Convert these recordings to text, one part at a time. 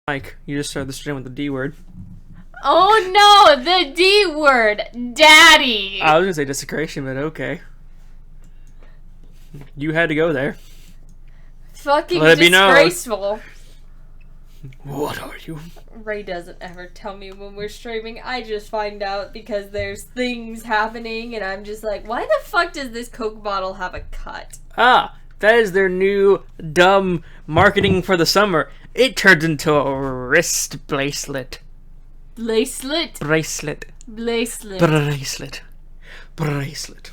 Mike, you just started the stream with the D word. Oh no, the D word, daddy. I was gonna say desecration, but okay. You had to go there. Fucking Let it be known. disgraceful. What are you? Ray doesn't ever tell me when we're streaming. I just find out because there's things happening and I'm just like, why the fuck does this Coke bottle have a cut? Ah, that is their new dumb marketing for the summer. It turns into a wrist bracelet. Bracelet? Bracelet. Bracelet. Bracelet. Bracelet.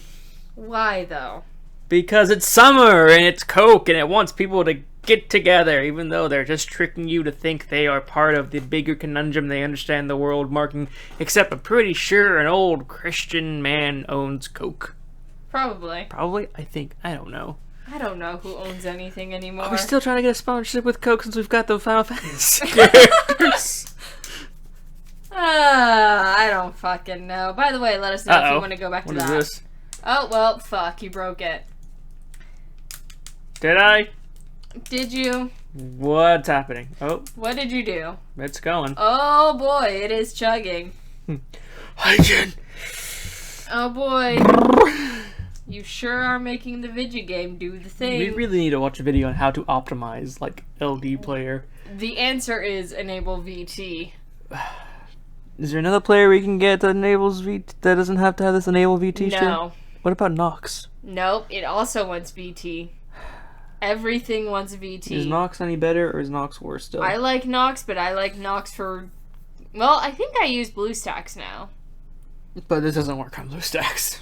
Why though? Because it's summer and it's Coke and it wants people to get together, even though they're just tricking you to think they are part of the bigger conundrum. They understand the world marketing, except I'm pretty sure an old Christian man owns Coke. Probably. Probably? I think. I don't know. I don't know who owns anything anymore. Are we still trying to get a sponsorship with Coke since we've got the Final Fantasy characters? I don't fucking know. By the way, let us know if you want to go back to that. What is this? Oh, well, fuck. You broke it. Did I? Did you? What's happening? Oh. What did you do? It's going. Oh boy, it is chugging. Hygiene. Oh boy. You sure are making the video game do the thing. We really need to watch a video on how to optimize, like, LD player. The answer is enable VT. Is there another player we can get that enables VT, that doesn't have to have this enable VT shit? No. What about Nox? Nope, it also wants VT. Everything wants VT. Is Nox any better or is Nox worse still? I like Nox, but I like Nox for... Well, I think I use BlueStacks now. But this doesn't work on BlueStacks.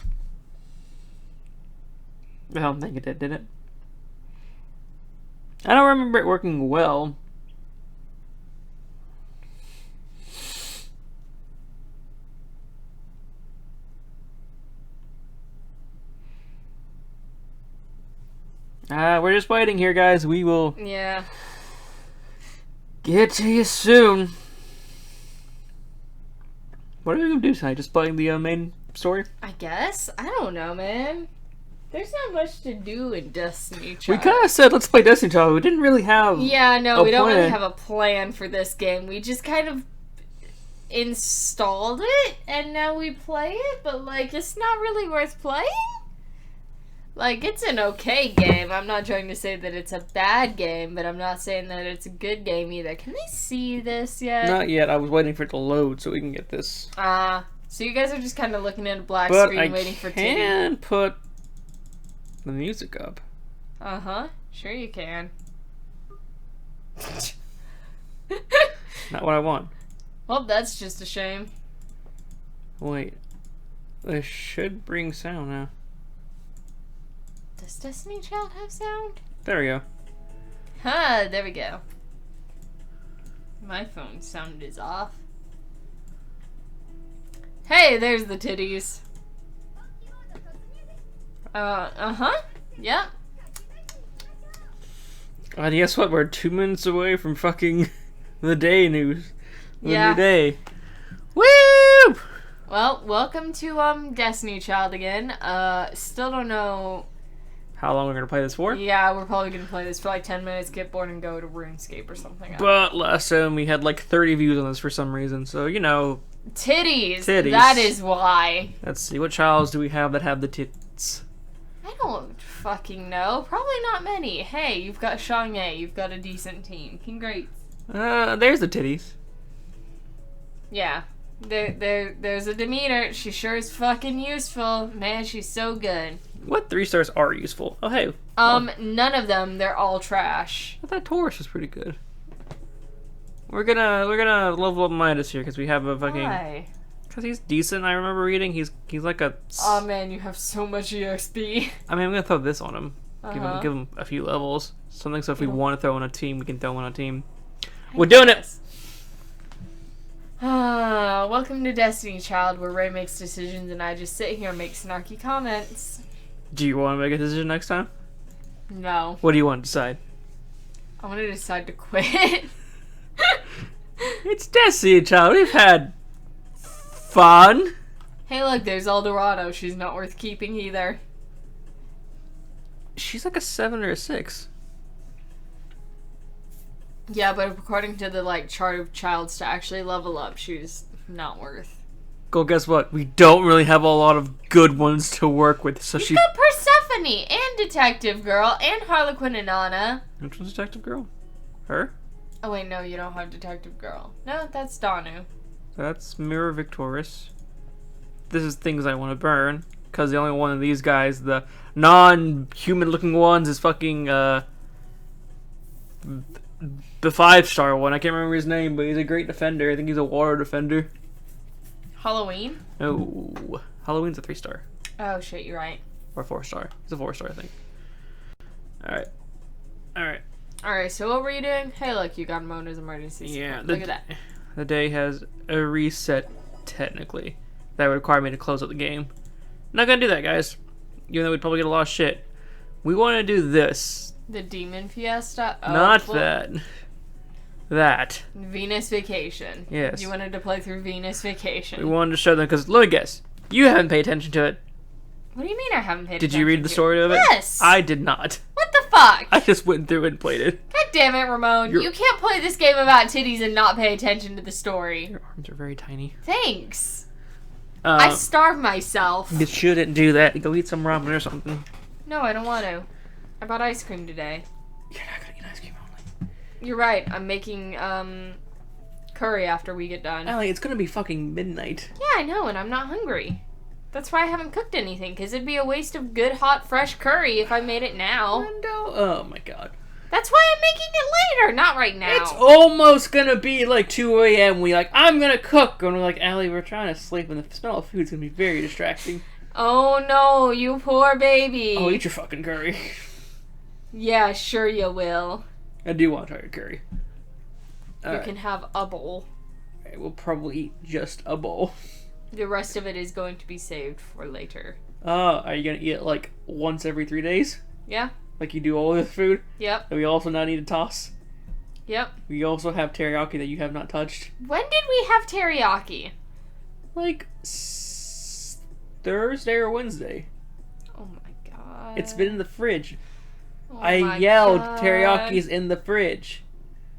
I don't think it did it? I don't remember it working well. We're just waiting here, guys. We will get to you soon. What are we gonna do tonight? Just playing the main story? I guess? I don't know, man. There's not much to do in Destiny Child. We kind of said let's play Destiny Child. We didn't really have Yeah, no, we don't really plan. have a plan for this game. We just kind of installed it, and now we play it, but, like, it's not really worth playing? Like, it's an okay game. I'm not trying to say that it's a bad game, but I'm not saying that it's a good game either. Can they see this yet? Not yet. I was waiting for it to load so we can get this. So you guys are just kind of looking at a black But screen I waiting for can titty. put the music up. Uh-huh. Sure you can. Not what I want. Well, that's just a shame. Wait. This should bring sound now. Does Destiny Child have sound? There we go. Huh, there we go. My phone sound is off. Hey, there's the titties. Uh-huh. Yeah. And guess what? We're 2 minutes away from fucking the day news. The Yeah. new day. Woo! Well, welcome to, Destiny Child again. Still don't know. How long we're gonna play this for? Yeah, we're probably gonna play this for like 10 minutes, get bored, and go to RuneScape or something. But last time we had like 30 views on this for some reason, so you know. Titties! Titties. That is why. Let's see, what childs do we have that have the tits? I don't fucking know. Probably not many. Hey, you've got Shang-Ye. You've got a decent team. Congrats. There's the titties. Yeah. There's a Demeter. She sure is fucking useful. Man, she's so good. What 3 stars are useful? Oh, hey. None of them. They're all trash. I thought Taurus was pretty good. We're gonna level up Midas here because we have a fucking. Why? Because he's decent. I remember reading he's like a. Oh man, you have so much EXP. I mean, I'm gonna throw this on him. Uh-huh. Give him a few levels. Something so if we Yeah. want to throw on a team, we can throw on a team. We're doing it. Welcome to Destiny Child, where Ray makes decisions and I just sit here and make snarky comments. Do you want to make a decision next time? No. What do you want to decide? I want to decide to quit. It's Destiny Child. We've had fun. Hey look, there's Eldorado. She's not worth keeping either. She's like a 7 or a 6. Yeah, but according to the, like, chart of Childs to actually level up, she was not worth. Well, guess what? We don't really have a lot of good ones to work with, so You've she... got Persephone and Detective Girl and Harlequin and Anna. Which one's Detective Girl? Her? Oh, wait, no, you don't have Detective Girl. No, that's Danu. That's Mirror Victoris. This is things I want to burn, because the only one of these guys, the non-human looking ones, is fucking, the 5-star one. I can't remember his name, but he's a great defender. I think he's a water defender. Halloween? Oh, Halloween's a 3-star. Oh, shit, you're right. Or 4-star. He's a 4-star, I think. Alright. Alright. Alright, so what were you doing? Hey, look, you got Mona's emergency. Yeah, Look at that. The day has a reset, technically. That would require me to close out the game. Not gonna do that, guys. Even though we'd probably get a lot of shit. We want to do this. The Demon Fiesta? Oh, Not well, that. That. Venus Vacation. Yes. You wanted to play through Venus Vacation. We wanted to show them, because, look, guess. You haven't paid attention to it. What do you mean I haven't paid Did attention you read the to story of it? Yes! I did not. What the fuck? I just went through and played it. God damn it, Ramon. You're- You can't play this game about titties and not pay attention to the story. Your arms are very tiny. Thanks. I starved myself. You shouldn't do that. Go eat some ramen or something. No, I don't want to. I bought ice cream today. You're not gonna eat ice cream only. You're right. I'm making curry after we get done. Allie, it's gonna be fucking midnight. Yeah, I know, and I'm not hungry. That's why I haven't cooked anything, because it'd be a waste of good, hot, fresh curry if I made it now. No. Oh my god. That's why I'm making it later, not right now. It's almost gonna be like 2 a.m. We like, I'm gonna cook. And we're like, Allie, we're trying to sleep, and the smell of food's gonna be very distracting. Oh no, you poor baby. Oh, eat your fucking curry. Yeah, sure you will. I do want to try your curry. You can have a bowl. Alright, we'll probably eat just a bowl. The rest of it is going to be saved for later. Are you gonna eat it like once every 3 days? Yeah? Like you do all the food? Yep. That we also now need to toss? Yep. We also have teriyaki that you have not touched. When did we have teriyaki? Like Thursday or Wednesday. Oh my god. It's been in the fridge. Oh I my yelled, god. "Teriyaki's in the fridge."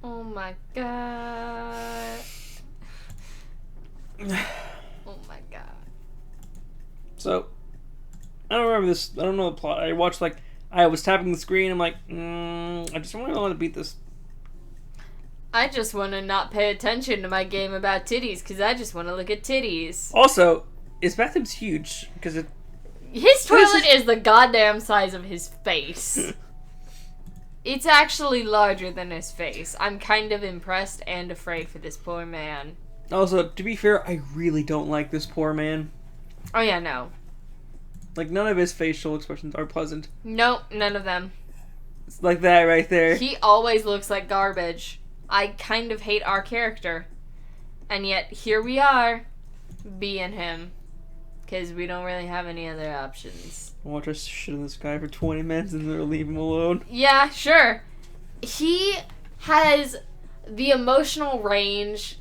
Oh my god. Oh my god. So, I don't remember this. I don't know the plot. I watched I was tapping the screen. I'm like, I just really want to beat this. I just want to not pay attention to my game about titties because I just want to look at titties. Also, his bathtub's huge because it. His toilet is the goddamn size of his face. It's actually larger than his face. I'm kind of impressed and afraid for this poor man. Also, to be fair, I really don't like this poor man. Oh yeah, no. Like, none of his facial expressions are pleasant. Nope, none of them. It's like that right there. He always looks like garbage. I kind of hate our character. And yet, here we are, being him. Because we don't really have any other options. Watch us shit in the sky for 20 minutes and then leave him alone. Yeah, sure. He has the emotional range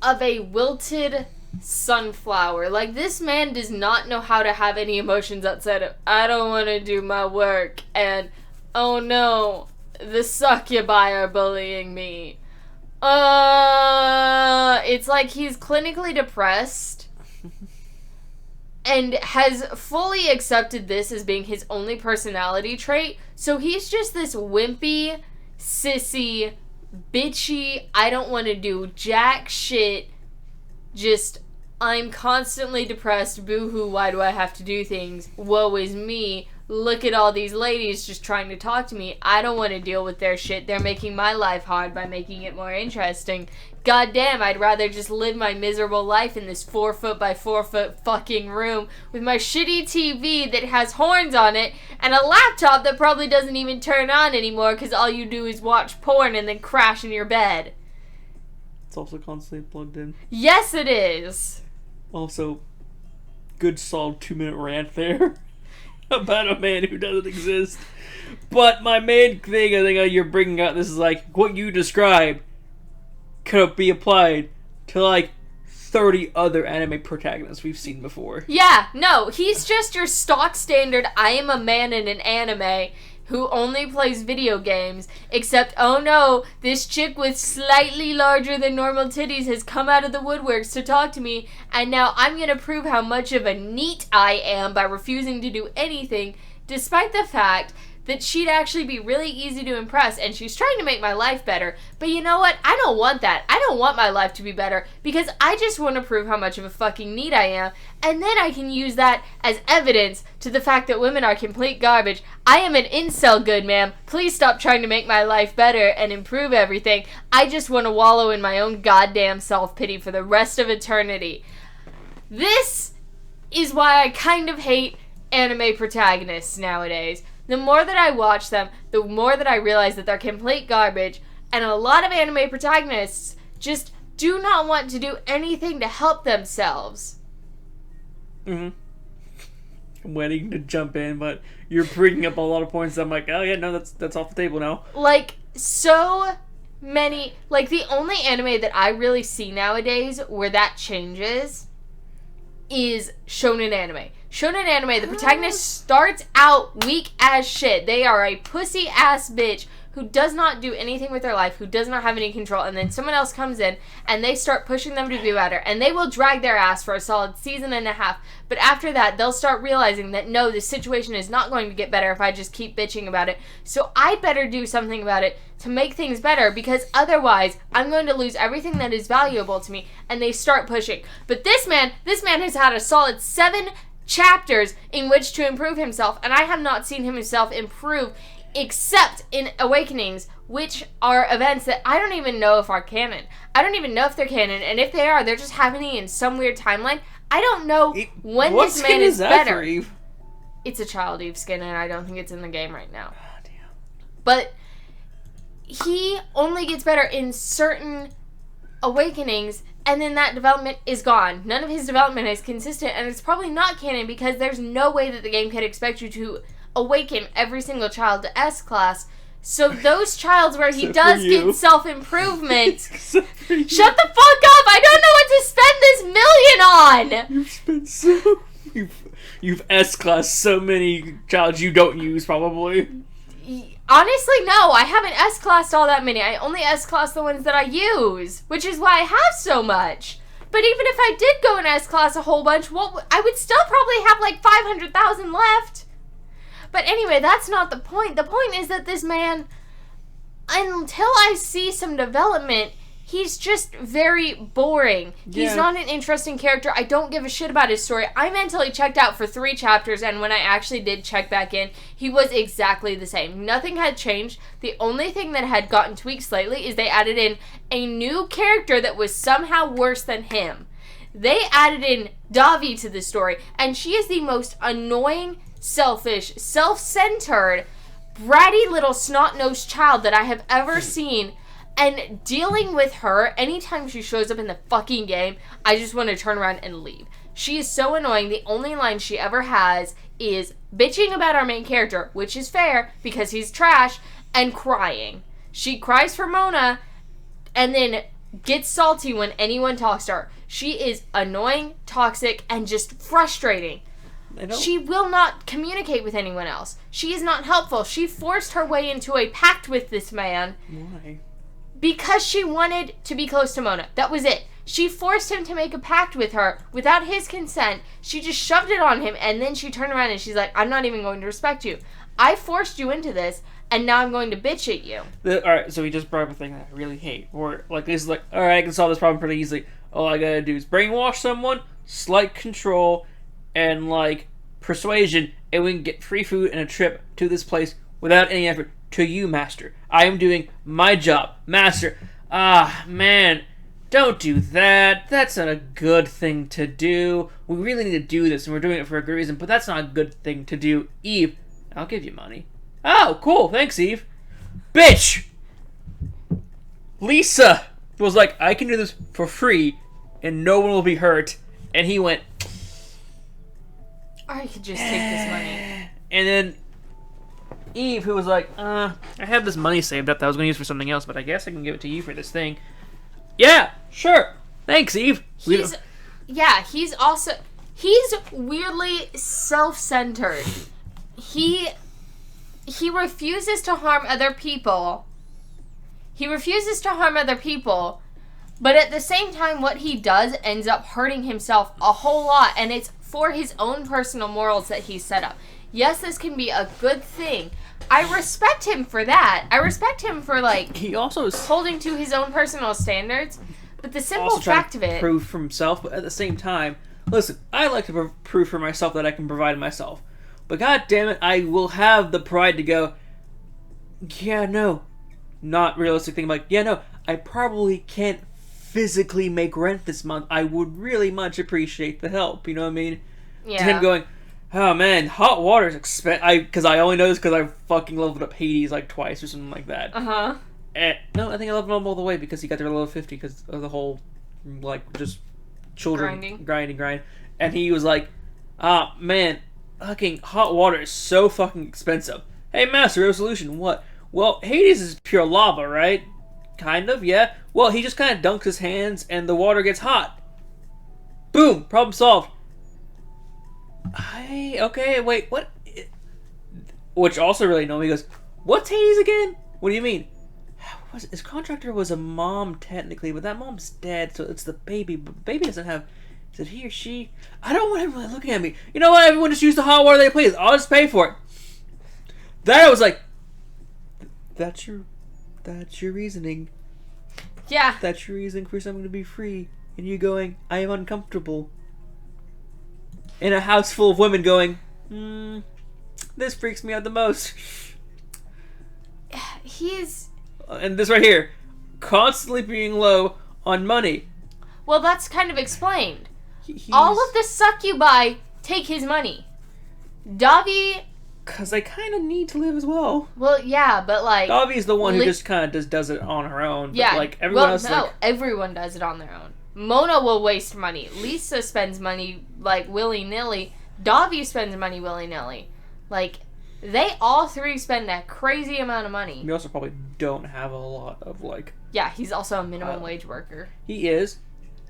of a wilted sunflower. Like, this man does not know how to have any emotions outside of, I don't want to do my work, and, oh no, the succubi are bullying me. It's like he's clinically depressed and has fully accepted this as being his only personality trait. So he's just this wimpy, sissy, bitchy, I don't want to do jack shit, just, I'm constantly depressed, boo-hoo, why do I have to do things, woe is me, look at all these ladies just trying to talk to me, I don't want to deal with their shit, they're making my life hard by making it more interesting. God damn, I'd rather just live my miserable life in this 4 foot by 4 foot fucking room with my shitty TV that has horns on it and a laptop that probably doesn't even turn on anymore because all you do is watch porn and then crash in your bed. It's also constantly plugged in. Yes, it is. Also, good solid 2-minute rant there about a man who doesn't exist. But my main thing I think you're bringing up, this is like, what you described could be applied to like 30 other anime protagonists we've seen before. Yeah, no, he's just your stock standard, I am a man in an anime who only plays video games, except, oh no, this chick with slightly larger than normal titties has come out of the woodworks to talk to me, and now I'm gonna prove how much of a NEET I am by refusing to do anything, despite the fact that she'd actually be really easy to impress, and she's trying to make my life better. But you know what? I don't want that. I don't want my life to be better, because I just want to prove how much of a fucking NEET I am, and then I can use that as evidence to the fact that women are complete garbage. I am an incel, good ma'am. Please stop trying to make my life better and improve everything. I just want to wallow in my own goddamn self-pity for the rest of eternity. This is why I kind of hate anime protagonists nowadays. The more that I watch them, the more that I realize that they're complete garbage, and a lot of anime protagonists just do not want to do anything to help themselves. I'm waiting to jump in, but you're bringing up a lot of points. I'm like, oh yeah, no, that's off the table now. Like, so many, like, the only anime that I really see nowadays where that changes is shonen anime. Shonen anime, the protagonist starts out weak as shit. They are a pussy ass bitch who does not do anything with their life, who does not have any control, and then someone else comes in and they start pushing them to be better, and they will drag their ass for a solid season and a half. But after that, they'll start realizing that no, this situation is not going to get better if I just keep bitching about it. So I better do something about it to make things better, because otherwise I'm going to lose everything that is valuable to me. And they start pushing. But this man has had a solid 7 chapters in which to improve himself, and I have not seen himself improve except in Awakenings, which are events that I don't even know if are canon. I don't even know if they're canon, and if they are, they're just happening in some weird timeline. I don't know when this man is better. Eve? It's a child Eve skin, and I don't think it's in the game right now. Oh, damn. But he only gets better in certain Awakenings, and then that development is gone. None of his development is consistent, and it's probably not canon because there's no way that the game can expect you to awaken every single child to S-Class. So those childs where he does get self-improvement... Shut the fuck up! I don't know what to spend this $1 million on! You've spent so... You've S-Classed so many childs you don't use, probably. Honestly, no. I haven't S-Classed all that many. I only S-Class the ones that I use, which is why I have so much. But even if I did go and S-Class a whole bunch, I would still probably have like 500,000 left. But anyway, that's not the point. The point is that this man, until I see some development, he's just very boring. Yeah. He's not an interesting character. I don't give a shit about his story. I mentally checked out for 3 chapters, and when I actually did check back in, he was exactly the same. Nothing had changed. The only thing that had gotten tweaked slightly is they added in a new character that was somehow worse than him. They added in Davi to the story, and she is the most annoying, selfish, self-centered, bratty little snot-nosed child that I have ever seen. And dealing with her, anytime she shows up in the fucking game, I just want to turn around and leave. She is so annoying. The only line she ever has is bitching about our main character, which is fair because he's trash, and crying. She cries for Mona and then gets salty when anyone talks to her. She is annoying, toxic, and just frustrating. She will not communicate with anyone else. She is not helpful. She forced her way into a pact with this man. Why? Because she wanted to be close to Mona. That was it. She forced him to make a pact with her without his consent. She just shoved it on him, and then she turned around and she's like, I'm not even going to respect you. I forced you into this, and now I'm going to bitch at you. Alright, so he just brought up a thing that I really hate. Where, like, this is like, alright, I can solve this problem pretty easily. All I gotta do is brainwash someone, slight control, and, like, persuasion, and we can get free food and a trip to this place without any effort. To you, Master. I am doing my job. Master. Ah, man. Don't do that. That's not a good thing to do. We really need to do this, and we're doing it for a good reason, but that's not a good thing to do. Eve, I'll give you money. Oh, cool. Thanks, Eve. Bitch! Lisa was like, I can do this for free, and no one will be hurt. And he went... I could just take this money. And then... Eve, who was like, I have this money saved up that I was going to use for something else, but I guess I can give it to you for this thing. Yeah, sure. Thanks, Eve. He's weirdly self-centered. He he refuses to harm other people. But at the same time, what he does ends up hurting himself a whole lot, and it's for his own personal morals that he's set up. Yes, this can be a good thing. I respect him for that. I respect him for, like, he also is holding to his own personal standards. But the simple also trying fact of it... prove for himself, but at the same time, listen, I like to prove for myself that I can provide myself. But god damn it, I will have the pride to go, yeah, no. Not realistic thing, like, yeah, no, I probably can't physically make rent this month. I would really much appreciate the help, you know what I mean? Yeah. To him going, oh man, hot water is expensive. Because I only know this because I fucking leveled up Hades like twice or something like that. Uh-huh. No, I think I leveled him all the way because he got to level 50 because of the whole, like, just children grinding. And he was like, ah, man, fucking hot water is so fucking expensive. Hey, Master, we have a solution. What? Well, Hades is pure lava, right? Kind of, yeah. Well, he just kind of dunks his hands and the water gets hot. Boom! Problem solved. Okay, wait, what? Which also really annoyed me. He goes, what's Hades again? What do you mean? His contractor was a mom, technically, but that mom's dead, so it's the baby. But the baby doesn't have... Is it he or she? I don't want everyone looking at me. You know what? Everyone just use the hot water they please. I'll just pay for it. That I was like... That's your reasoning. Yeah. That's your reasoning for something to be free. And you going, I am uncomfortable. In a house full of women going, this freaks me out the most. He's... And this right here, constantly being low on money. Well, that's kind of explained. All of the succubi take his money. Davi... Because they kind of need to live as well. Well, yeah, but like... Davi's the one who just kind of does it on her own. But yeah. like everyone else... No, everyone does it on their own. Mona will waste money. Lisa spends money, like, willy-nilly. Davi spends money willy-nilly. Like, they all three spend a crazy amount of money. We also probably don't have a lot of, like... Yeah, he's also a minimum wage worker. He is.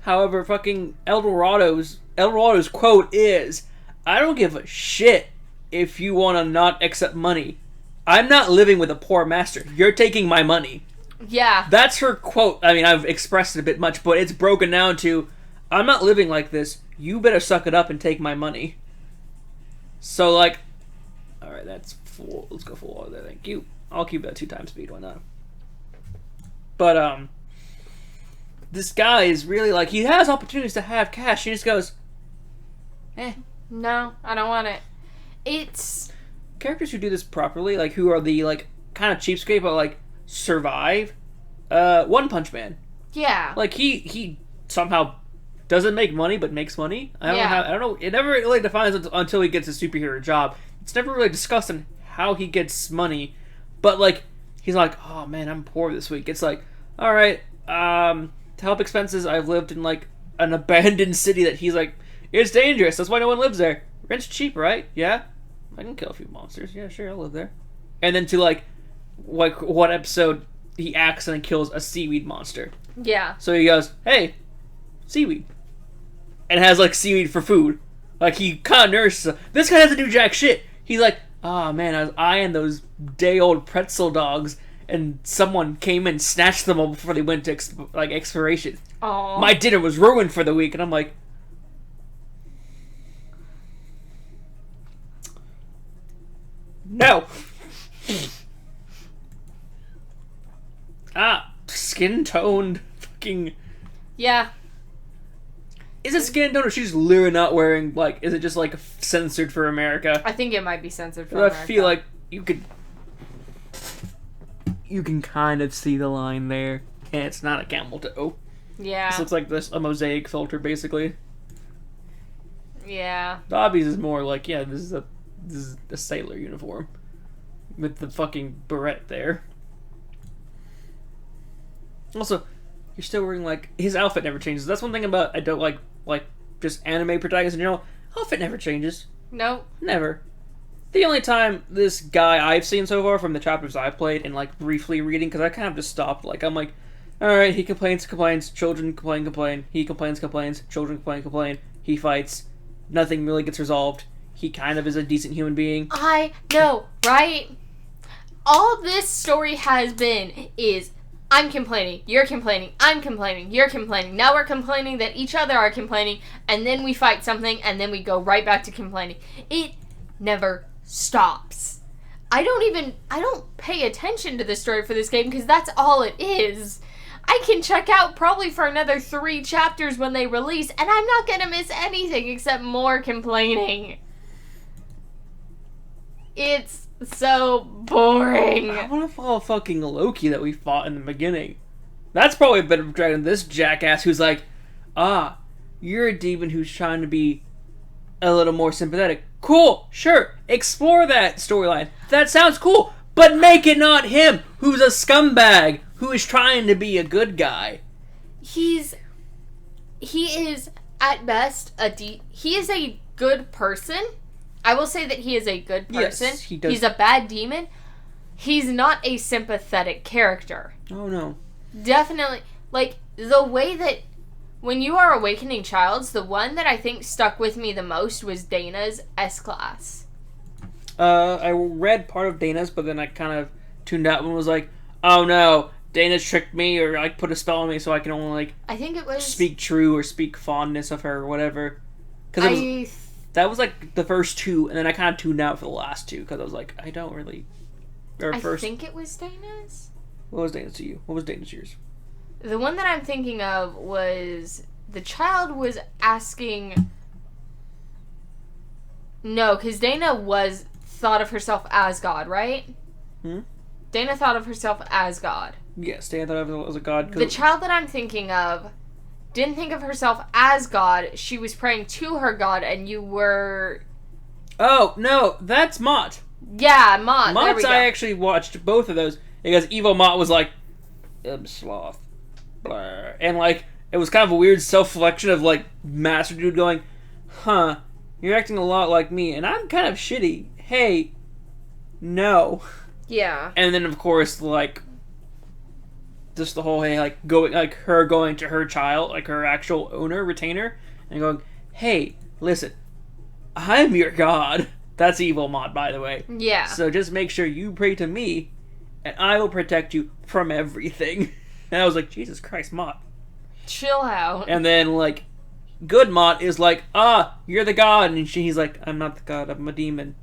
However, fucking Eldorado's quote is, I don't give a shit if you want to not accept money. I'm not living with a poor master. You're taking my money. Yeah. That's her quote. I mean, I've expressed it a bit much, but it's broken down to, I'm not living like this. You better suck it up and take my money. So, like, alright, that's full. Let's go full auto there, thank you. I'll keep that 2 times speed, why not? But, this guy is really, like, he has opportunities to have cash. He just goes, No, I don't want it. It's... Characters who do this properly, like, who are the, like, kind of cheapskate, but, like, survive. One Punch Man. Yeah. Like, he somehow doesn't make money, but makes money. I don't know. It never really defines until he gets a superhero job. It's never really discussed on how he gets money. But, like, he's like, oh, man, I'm poor this week. It's like, all right, to help expenses, I've lived in, like, an abandoned city that he's like, it's dangerous. That's why no one lives there. Rent's cheap, right? Yeah? I can kill a few monsters. Yeah, sure, I'll live there. And then to, like one episode, he accidentally kills a seaweed monster. Yeah. So he goes, hey, seaweed. And has, like, seaweed for food. Like, he kind of nourishes it. This guy doesn't do jack shit. He's like, oh, man, I was eyeing those day-old pretzel dogs, and someone came and snatched them all before they went to, expiration. Aww. My dinner was ruined for the week, and I'm like... No! Skin-toned fucking... Yeah. Is it skin-toned or she's literally not wearing, like, is it just, like, censored for America? I think it might be censored for America. America. I feel like you can kind of see the line there. And it's not a camel toe. Yeah. This looks like a mosaic filter, basically. Yeah. Dobby's is more like, yeah, this is a sailor uniform. With the fucking beret there. Also, you're still wearing, like, his outfit never changes. That's one thing about I don't like just anime protagonists in general. Outfit never changes. Nope. Never. The only time this guy I've seen so far from the chapters I've played and, like, briefly reading, because I kind of just stopped. Like, I'm like, alright, he complains, children complain, he complains, children complain, he fights, nothing really gets resolved. He kind of is a decent human being. I know, right? all this story has been is I'm complaining, you're complaining, I'm complaining, you're complaining. Now we're complaining that each other are complaining, and then we fight something, and then we go right back to complaining. It never stops. I don't pay attention to the story for this game because that's all it is. I can check out probably for another 3 chapters when they release, and I'm not gonna miss anything except more complaining. It's so boring. I want to follow fucking Loki that we fought in the beginning. That's probably a better dragon than this jackass who's like, you're a demon who's trying to be a little more sympathetic. Cool, sure, explore that storyline. That sounds cool, but make it not him, who's a scumbag, who is trying to be a good guy. He is, at best, he is a good person. I will say that he is a good person. Yes, he does. He's a bad demon. He's not a sympathetic character. Oh, no. Definitely. Like, the way that... When you are Awakening Childs, the one that I think stuck with me the most was Dana's S-Class. I read part of Dana's, but then I kind of tuned out and was like, oh, no, Dana's tricked me or, like, put a spell on me so I can only, like... I think it was... speak true or speak fondness of her or whatever. Because that was like the first 2, and then I kind of tuned out for the last 2 because I was like, I don't really. I think it was Dana's. What was Dana's to you? What was Dana's to yours? The one that I'm thinking of was the child was asking. No, because Dana thought of herself as God, right? Dana thought of herself as God. Yes, Dana thought of herself as a god. The child that I'm thinking of didn't think of herself as God. She was praying to her God, and you were... Oh, no, that's Mott. Yeah, Mott. Mott's, I actually watched both of those, because Evil Mott was like, sloth, blah. And, like, it was kind of a weird self-reflection of, like, Master Dude going, huh, you're acting a lot like me, and I'm kind of shitty. Hey, no. Yeah. And then, of course, like... just the whole, hey, like, her going to her child, like, her actual owner, retainer, and going, hey, listen, I'm your god. That's Evil Mott, by the way. Yeah. So just make sure you pray to me, and I will protect you from everything. And I was like, Jesus Christ, Mott. Chill out. And then, like, good Mott is like, you're the god, and he's like, I'm not the god, I'm a demon.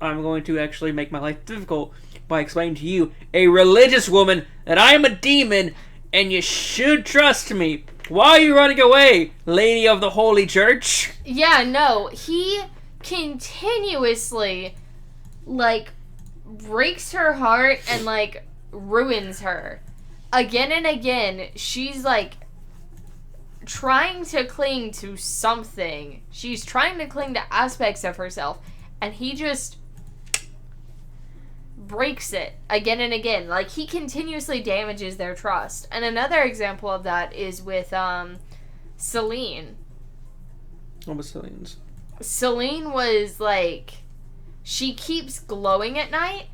I'm going to actually make my life difficult by explaining to you, a religious woman, that I am a demon, and you should trust me. Why are you running away, Lady of the Holy Church? Yeah, no, he continuously, like, breaks her heart and, like, ruins her. Again and again, she's, like, trying to cling to something. She's trying to cling to aspects of herself, and he just... breaks it again and again. Like, he continuously damages their trust. And another example of that is with Celine. What was Celine's? Celine was like, she keeps glowing at night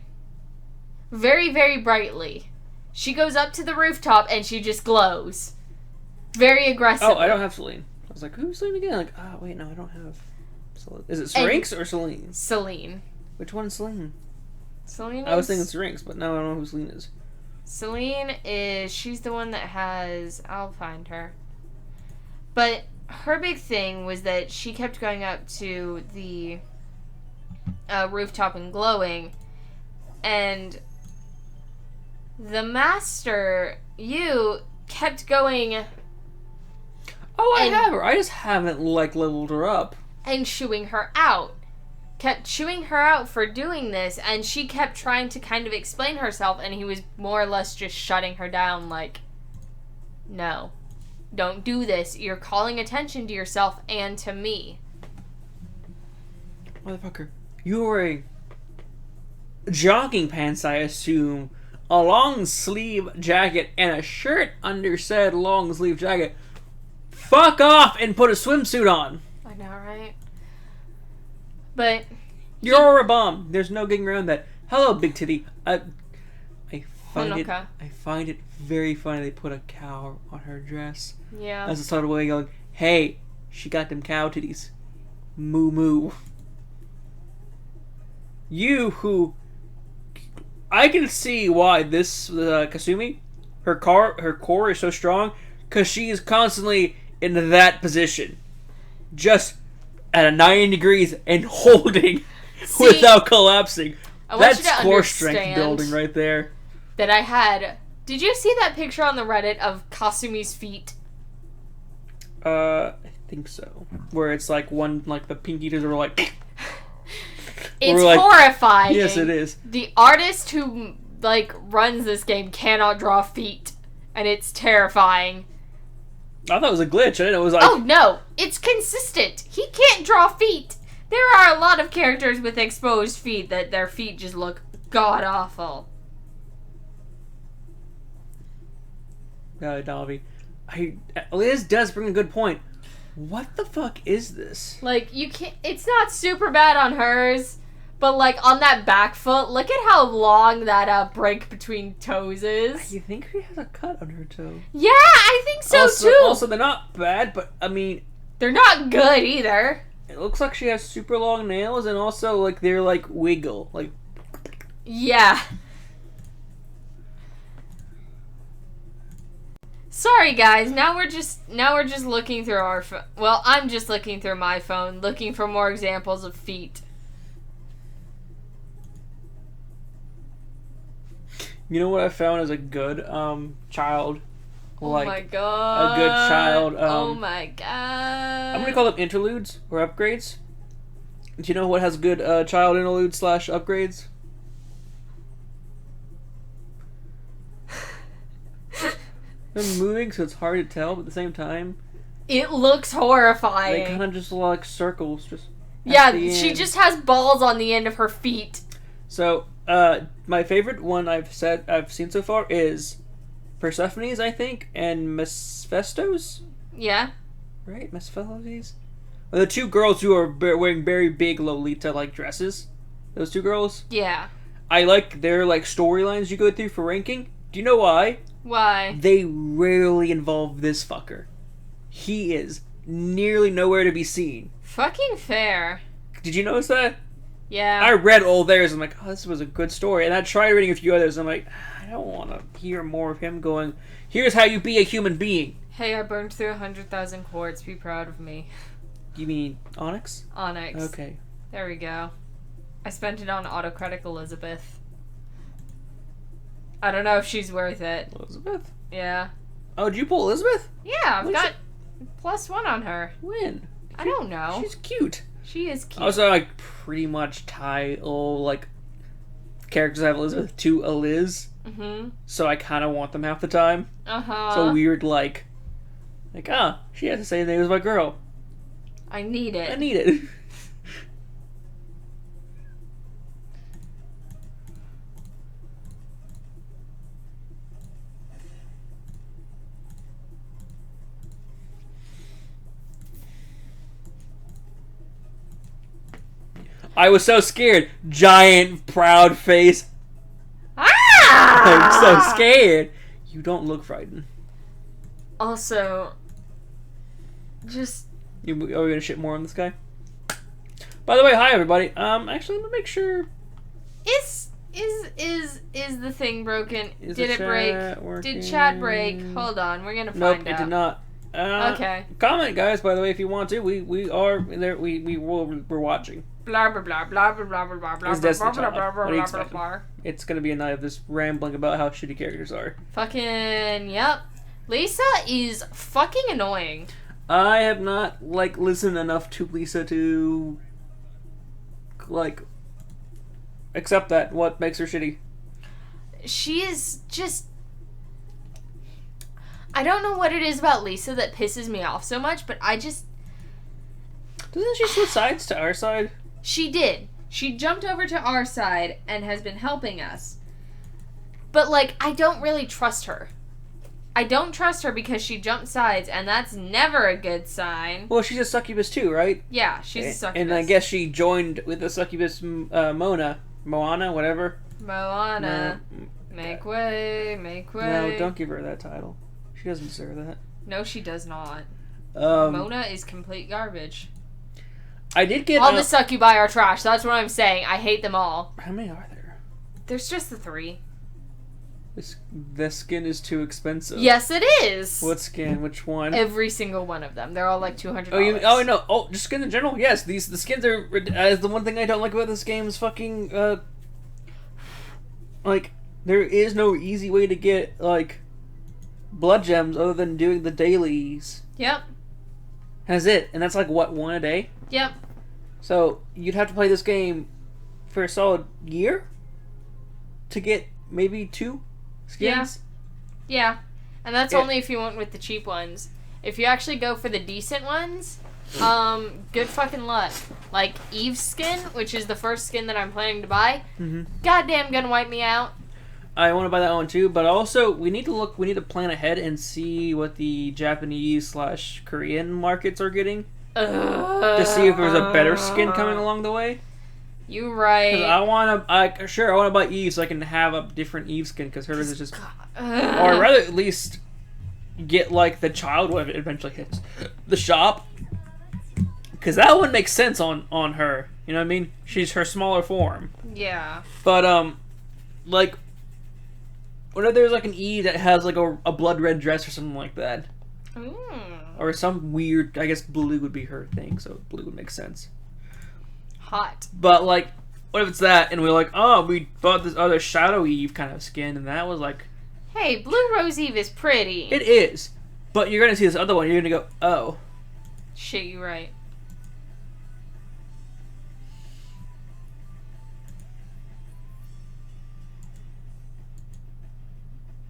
very, very brightly. She goes up to the rooftop and she just glows very aggressively. Oh, I don't have Celine. I was like, who's Celine again? Like, wait, no, I don't have Celine. Is it Syrinx or Celine? Celine. Which one's Celine? Celine I was thinking Syrinx, but now I don't know who Celine is. Celine is, she's the one that has, I'll find her. But her big thing was that she kept going up to the rooftop and glowing, and the master, you, kept going... Oh, I have her. I just haven't, like, leveled her up. And chewing her out. Kept chewing her out for doing this, and she kept trying to kind of explain herself, and he was more or less just shutting her down, like, no, don't do this. You're calling attention to yourself and to me. Motherfucker, you were wearing jogging pants, I assume, a long sleeve jacket, and a shirt under said long sleeve jacket. Fuck off and put a swimsuit on. I know, right? But you're a bum. There's no getting around that. Hello, big titty. I find it very funny they put a cow on her dress. Yeah. As a sort of way of going, hey, she got them cow titties. Moo moo. You who I can see why this Kasumi, her core is so strong, because she is constantly in that position, just at a 90 degrees and holding without collapsing. That's core strength building right there. That I had. Did you see that picture on the Reddit of Kasumi's feet? I think so. Where it's like one, like the pinky toes are like. It's horrifying. Yes, it is. The artist who runs this game cannot draw feet, and it's terrifying. I thought it was a glitch. I didn't know it was like. Oh no, it's consistent. He can't draw feet. There are a lot of characters with exposed feet that their feet just look god awful. Davi, Liz does bring a good point. What the fuck is this? Like, you can't. It's not super bad on hers, but on that back foot, look at how long that break between toes is. You think she has a cut on her toe? Yeah, I think so too. Also, they're not bad, but I mean, they're not good either. It looks like she has super long nails, and also they're wiggle, Yeah. Sorry guys, now we're just looking through our phone. Well, I'm just looking through my phone, looking for more examples of feet. You know what I found as a good child? Oh my god. A good child. Oh my god. I'm gonna call them interludes or upgrades. Do you know what has good child interludes / upgrades? They're moving, so it's hard to tell, but at the same time, it looks horrifying. They kind of just like circles, just. Yeah, she just has balls on the end of her feet. So, my favorite one I've seen so far is Persephone's, I think, and Mephisto's. Yeah. Right, Mephisto's. The two girls who are wearing very big Lolita-like dresses. Those two girls. Yeah. I like their storylines you go through for ranking. Do you know why? Why? They rarely involve this fucker. He is nearly nowhere to be seen. Fucking fair. Did you notice that? Yeah. I read all theirs. I'm like, oh, this was a good story. And I tried reading a few others. I'm like, I don't want to hear more of him going, here's how you be a human being. Hey, I burned through 100,000 quartz. Be proud of me. You mean Onyx? Onyx. Okay. There we go. I spent it on autocratic Elizabeth. I don't know if she's worth it. Elizabeth? Yeah. Oh, did you pull Elizabeth? Yeah, I've got +1 on her. When? I don't know. She's cute. She is cute. Also, I pretty much tie all, characters I have Elizabeth to Eliz. Mm-hmm. So I kind of want them half the time. Uh-huh. So weird, she has to say the name of my girl. I need it. I need it. I was so scared. Giant, proud face. Ah! I'm so scared. You don't look frightened. Also, just... Are we gonna shit more on this guy? By the way, hi everybody. Actually, let me make sure. Is the thing broken? Is did it break? Working? Did chat break? Hold on, we're gonna find out. Nope, it did not. Okay. Comment, guys. By the way, if you want to, we are there. We're watching. Blah blah blah blah blah blah blah blah blah It's Destiny blah Child. blah What do you blah blah expect? blah. It's gonna be a night of this rambling about how shitty characters are. Fucking yep. Lisa is fucking annoying. I have not listened enough to Lisa to accept that. What makes her shitty? She is just... I don't know what it is about Lisa that pisses me off so much, but I just... Doesn't she switch sides to our side? She did. She jumped over to our side and has been helping us. But, I don't really trust her. I don't trust her because she jumped sides, and that's never a good sign. Well, she's a succubus too, right? Yeah, she's a succubus. And I guess she joined with the succubus Moana, whatever. Moana. Make way, make way. No, don't give her that title. She doesn't deserve that. No, she does not. Mona is complete garbage. I did get... All the succubi are trash. That's what I'm saying. I hate them all. How many are there? There's just the 3. This skin is too expensive. Yes, it is. What skin? Which one? Every single one of them. They're all like $200. Oh, no. Oh, just skins in general. Yes, the skins are. The one thing I don't like about this game is fucking. Like, there is no easy way to get like blood gems other than doing the dailies. Yep. That's it, and that's like what, 1 a day. Yep. So you'd have to play this game for a solid year to get maybe 2 skins. Yeah. And that's only if you went with the cheap ones. If you actually go for the decent ones, good fucking luck. Like Eve's skin, which is the first skin that I'm planning to buy, goddamn gonna wipe me out. I want to buy that one too, but also we need to plan ahead and see what the Japanese/Korean markets are getting. To see if there's a better skin coming along the way. You right. I want to buy Eve so I can have a different Eve skin because hers is just, or I'd rather at least get like the child when it eventually hits the shop, because that one makes sense on her. You know what I mean? She's her smaller form. Yeah. But like, what if there's like an Eve that has like a blood red dress or something like that? Or some weird, I guess blue would be her thing, so blue would make sense. Hot. But, like, what if it's that, and we're like, oh, we bought this other Shadow Eve kind of skin, and that was like... Hey, Blue Rose Eve is pretty. It is. But you're going to see this other one, you're going to go, oh. Shit, you right.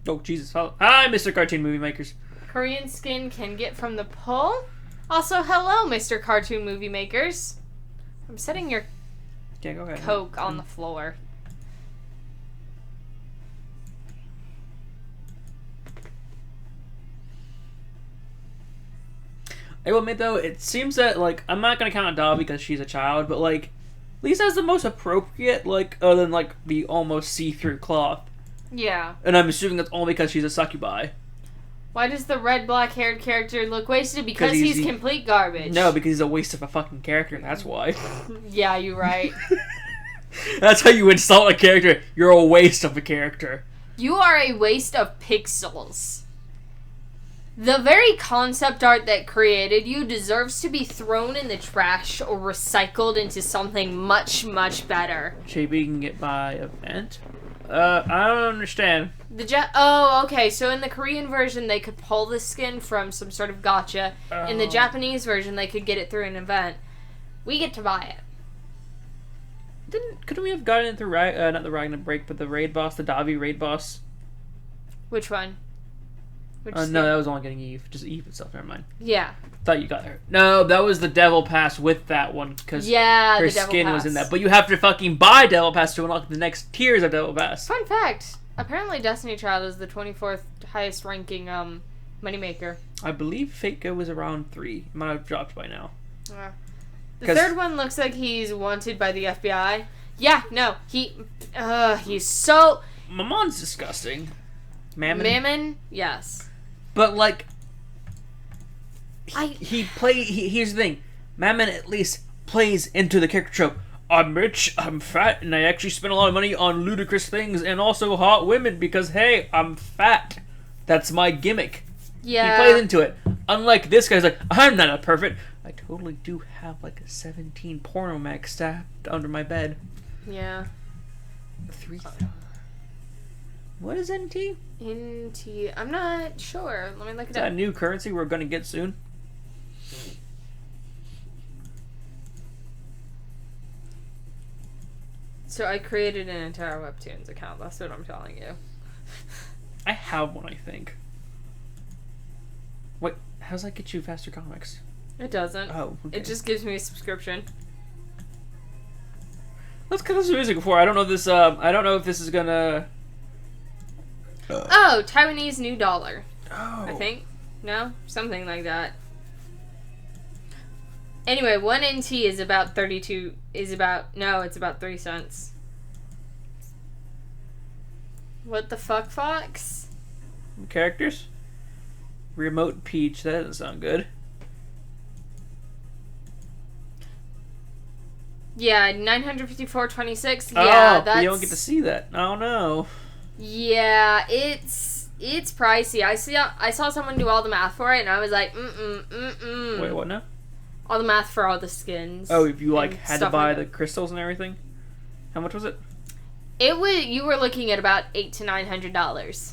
Oh, Jesus. Hi, Mr. Cartoon Movie Makers. Korean skin can get from the pull. Also, hello, Mr. Cartoon Movie Makers. I'm setting your Yeah, go ahead. Coke on the floor. I will admit, though, it seems that, like, I'm not going to count Daw because she's a child, but, like, Lisa's the most appropriate, like, other than, like, the almost see-through cloth. Yeah. And I'm assuming that's only because she's a succubi. Why does the red black-haired character look wasted? Because he's complete garbage. No, because he's a waste of a fucking character, that's why. Yeah, you're right. That's how you insult a character. You're a waste of a character. You are a waste of pixels. The very concept art that created you deserves to be thrown in the trash or recycled into something much, much better. Shaping it by event? I don't understand. Oh, okay, so in the Korean version, they could pull the skin from some sort of gacha. In the Japanese version, they could get it through an event. We get to buy it. Couldn't we have gotten it through, not the Ragnar Break, but the raid boss, the Davi raid boss? Which one? No, that was only getting Eve. Just Eve itself, never mind. Yeah. Thought you got her. No, that was the Devil Pass with that one, because her skin was in that. But you have to fucking buy Devil Pass to unlock the next tiers of Devil Pass. Fun fact. Apparently Destiny Child is the 24th highest ranking moneymaker. I believe Fate Go was around 3. It might have dropped by now. The third one looks like he's wanted by the FBI. Yeah, no. He's so... Mamon's disgusting. Mammon? Yes. But, like... Here's the thing. Mammon at least plays into the character trope. I'm rich, I'm fat, and I actually spend a lot of money on ludicrous things and also hot women because, hey, I'm fat. That's my gimmick. Yeah. He plays into it. Unlike this guy's like, I'm not a perfect. I totally do have like a 17 porno mag stacked under my bed. Yeah. 3,000. What is NT? NT. I'm not sure. Let me look it up. Is that a new currency we're going to get soon? So I created an entire Webtoons account. That's what I'm telling you. I have one, I think. Wait, how does that get you faster comics? It doesn't. Oh, okay. It just gives me a subscription. Let's cut this music before. I don't know if this is gonna... Oh, Taiwanese new dollar. Oh. I think. No? Something like that. Anyway, 1 NT is about 32... it's about 3 cents. What the fuck, Fox? Characters? Remote Peach. That doesn't sound good. Yeah, 954.26. Oh, Yeah, that's... you don't get to see that. Oh, no. Yeah, it's pricey. I saw someone do all the math for it, and I was like, Wait, what now? All the math for all the skins. Oh, if you, like, and had to stuff buy like the that. crystals and everything? How much was it? You were looking at about $800 to $900.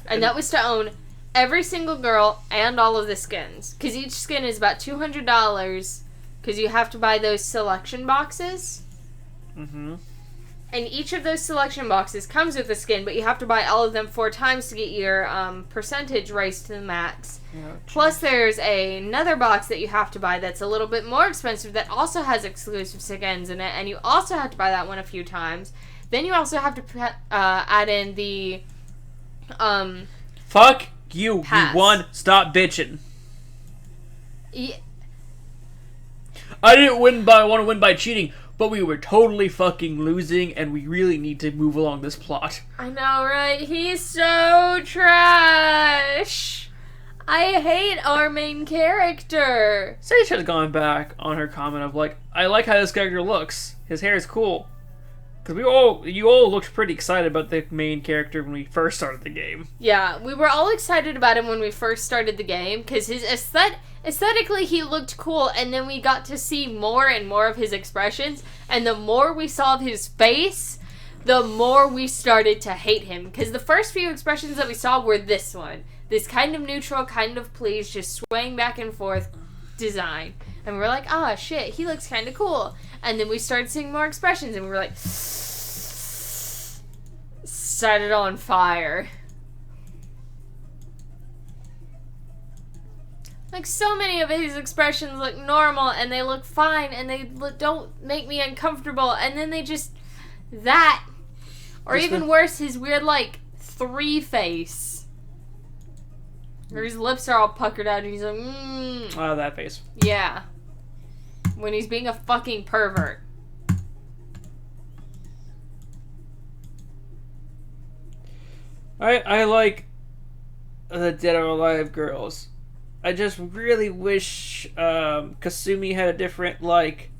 And that was to own every single girl and all of the skins. Because each skin is about $200, because you have to buy those selection boxes. Mm-hmm. And each of those selection boxes comes with a skin, but you have to buy all of them 4 times to get your percentage raised to the max. Oh, Plus, there's another box that you have to buy that's a little bit more expensive that also has exclusive skins in it, and you also have to buy that one a few times. Then you also have to add in the Fuck you! Pass. You won. Stop bitching. Yeah, I didn't win by. I want to win by cheating, but we were totally fucking losing, and we really need to move along this plot. I know, right? He's so trash. I hate our main character. Sage has gone back on her comment of like, I like how this character looks. His hair is cool. Because you all looked pretty excited about the main character when we first started the game. Yeah, we were all excited about him when we first started the game because his aesthetically he looked cool, and then we got to see more and more of his expressions, and the more we saw of his face, the more we started to hate him, because the first few expressions that we saw were this one. This kind of neutral, kind of pleased, just swaying back and forth design. And we were like, ah, shit, he looks kind of cool. And then we started seeing more expressions, and we were like, set it on fire. Like, so many of his expressions look normal, and they look fine, and they don't make me uncomfortable, and then they just... that. Or even worse, his weird, like, 3 face. Where his lips are all puckered out, and he's like, Oh, that face. Yeah. When he's being a fucking pervert. I like the Dead or Alive girls. I just really wish Kasumi had a different, like,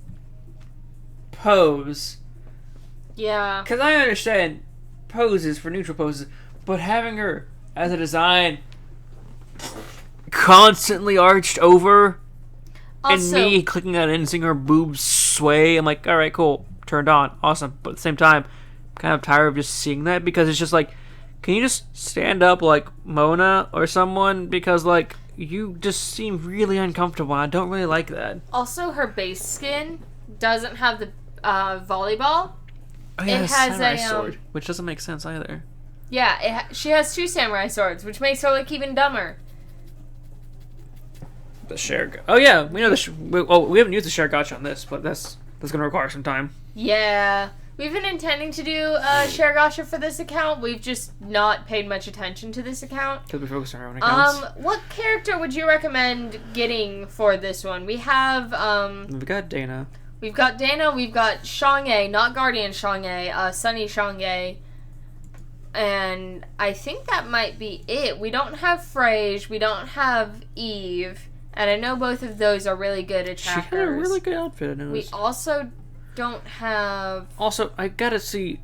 pose. Yeah. Because I understand poses for neutral poses, but having her as a design constantly arched over Also, and me clicking on it and seeing her boobs sway, I'm like, alright, cool, turned on, awesome. But at the same time, I'm kind of tired of just seeing that, because it's just like, can you just stand up like Mona or someone? Because, like, you just seem really uncomfortable. I don't really like that. also, her base skin doesn't have the volleyball. Oh, yeah, It a has samurai a, sword, which doesn't make sense either. Yeah, she has 2 samurai swords, which makes her look even dumber. The share. Oh yeah, we know the. We haven't used the share gotcha on this, but that's gonna require some time. Yeah. We've been intending to do share gotcha for this account. We've just not paid much attention to this account. Because we focus on our own accounts. What character would you recommend getting for this one? We have We've got Dana. we've got Dana, we've got Shang-E, not Guardian Shang-E, Sunny Shang-E. And I think that might be it. We don't have Frage, we don't have Eve, and I know both of those are really good attackers. She had a really good outfit, I We noticed. also don't have... Also, I gotta see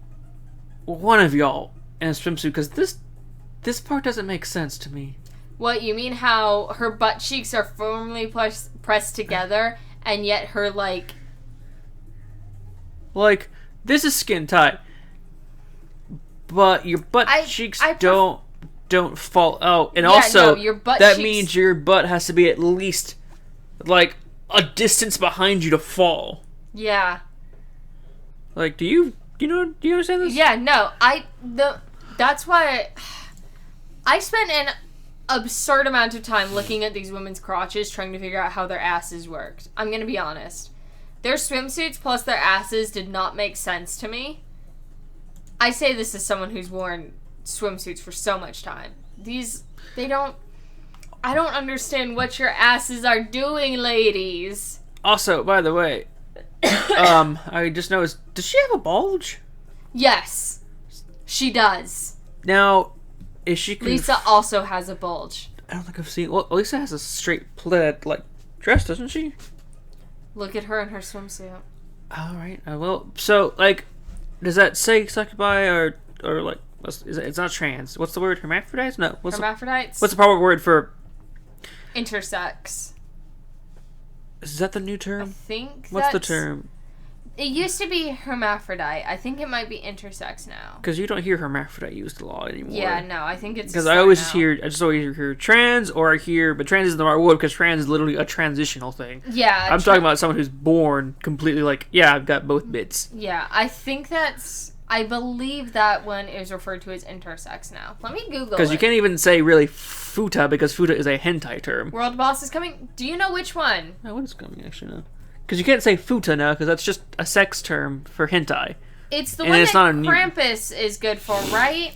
one of y'all in a swimsuit, because this part doesn't make sense to me. What, you mean how her butt cheeks are firmly pressed together, and yet her, like... Like, this is skin tight, but your butt cheeks don't fall out, and Yeah, also no, your butt that cheeks- means your butt has to be at least like a distance behind you to fall. Yeah. Like, do you understand this? Yeah, no, that's why I spent an absurd amount of time looking at these women's crotches trying to figure out how their asses worked. I'm gonna be honest. Their swimsuits plus their asses did not make sense to me. I say this as someone who's worn swimsuits for so much time. I don't understand what your asses are doing, ladies. Also, by the way, I just noticed, does she have a bulge? Yes, she does. Now, is she... Lisa also has a bulge. I don't think I've seen... Well, Lisa has a straight plaid, like, dress, doesn't she? Look at her in her swimsuit. All right. Well, so like, does that say succubi or like, it's not trans? What's the word? Hermaphrodites? No. Hermaphrodites? What's the proper word for? Intersex. Is that the new I term? think What's the that's- term? It used to be hermaphrodite. I think it might be intersex now. Because you don't hear hermaphrodite used a lot anymore. Yeah, no, I think it's... Because a I slur always now. just always hear trans, or I hear, but trans isn't the right word because trans is literally a transitional thing. Yeah. I'm talking about someone who's born completely like, yeah, I've got both bits. Yeah, I think that's... I believe that one is referred to as intersex now. Let me Google it. Because you can't even say really futa because futa is a hentai term. World Boss is coming. Do you know which one? Oh, what is coming actually now? Because you can't say futa now because that's just a sex term for hentai. It's the And one it's that not a new- Krampus is good for, right?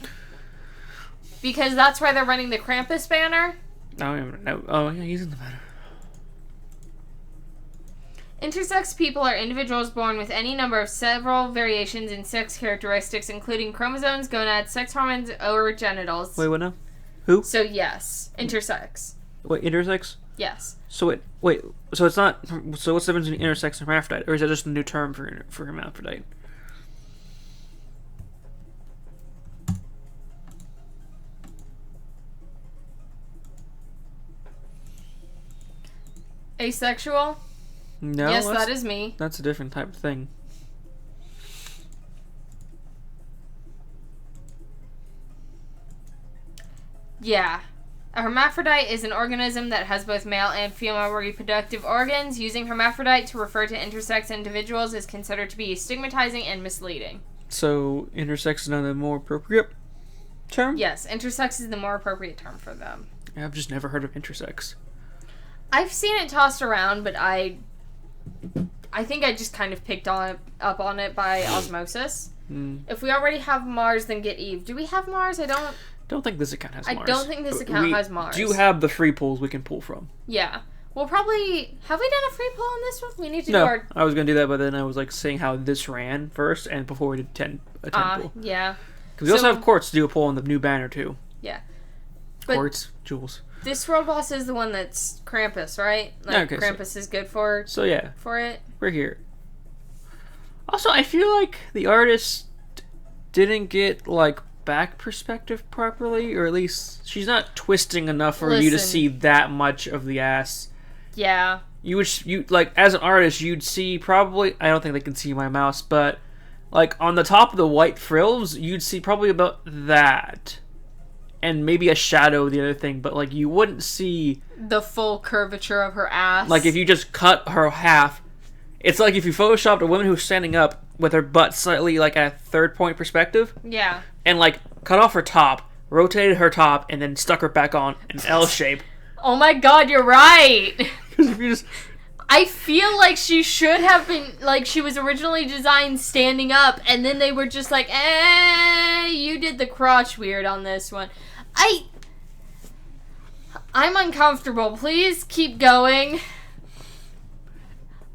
Because that's why they're running the Krampus banner. I don't even know. Oh, yeah, he's in the banner. Intersex people are individuals born with any number of several variations in sex characteristics, including chromosomes, gonads, sex hormones, or genitals. Wait, what now? Who? So yes, intersex. Wait, intersex? Yes. So wait, so it's not. So what's the difference between intersex and hermaphrodite, or is that just a new term for hermaphrodite? Asexual? No, yes, that's, that is me. that's a different type of thing. Yeah. A hermaphrodite is an organism that has both male and female reproductive organs. Using hermaphrodite to refer to intersex individuals is considered to be stigmatizing and misleading. So intersex is not a more appropriate term? Yes, intersex is the more appropriate term for them. I've just never heard of intersex. I've seen it tossed around, but I think I just kind of picked up on it by osmosis. If we already have Mars, then get Eve. Do we have Mars? Don't think this account has I Mars. don't think this But account we has Mars. do have the free pools we can pull from. Yeah. We'll probably... Have we done a free poll on this one? We need to do No, our... I was going to do that, but then I was like saying how this ran first and before we did a 10 pool. Yeah. Because we also So- have Quartz to do a poll on the new banner too. Yeah. But- Quartz, Jules. This world boss is the one that's Krampus, right? Like, Okay, so- Krampus is good for So yeah, it. we're here. Also, I feel like the artist didn't get like back perspective properly, or at least she's not twisting enough for you to Listen. see that much of the ass. Yeah. You like as an artist, you'd see probably. I don't think they can see my mouse, but like on the top of the white frills, you'd see probably about that, and maybe a shadow of the other thing. But like you wouldn't see The full curvature of her ass. like if you just cut her half. It's like if you photoshopped a woman who's standing up with her butt slightly like at a third point perspective, Yeah. and like cut off her top, rotated her top, and then stuck her back on an L shape. Oh my god, you're right! Because if you just I feel like she should have been, like, she was originally designed standing up, and then they were just like, you did the crotch weird on this one. I'm uncomfortable. Please keep going.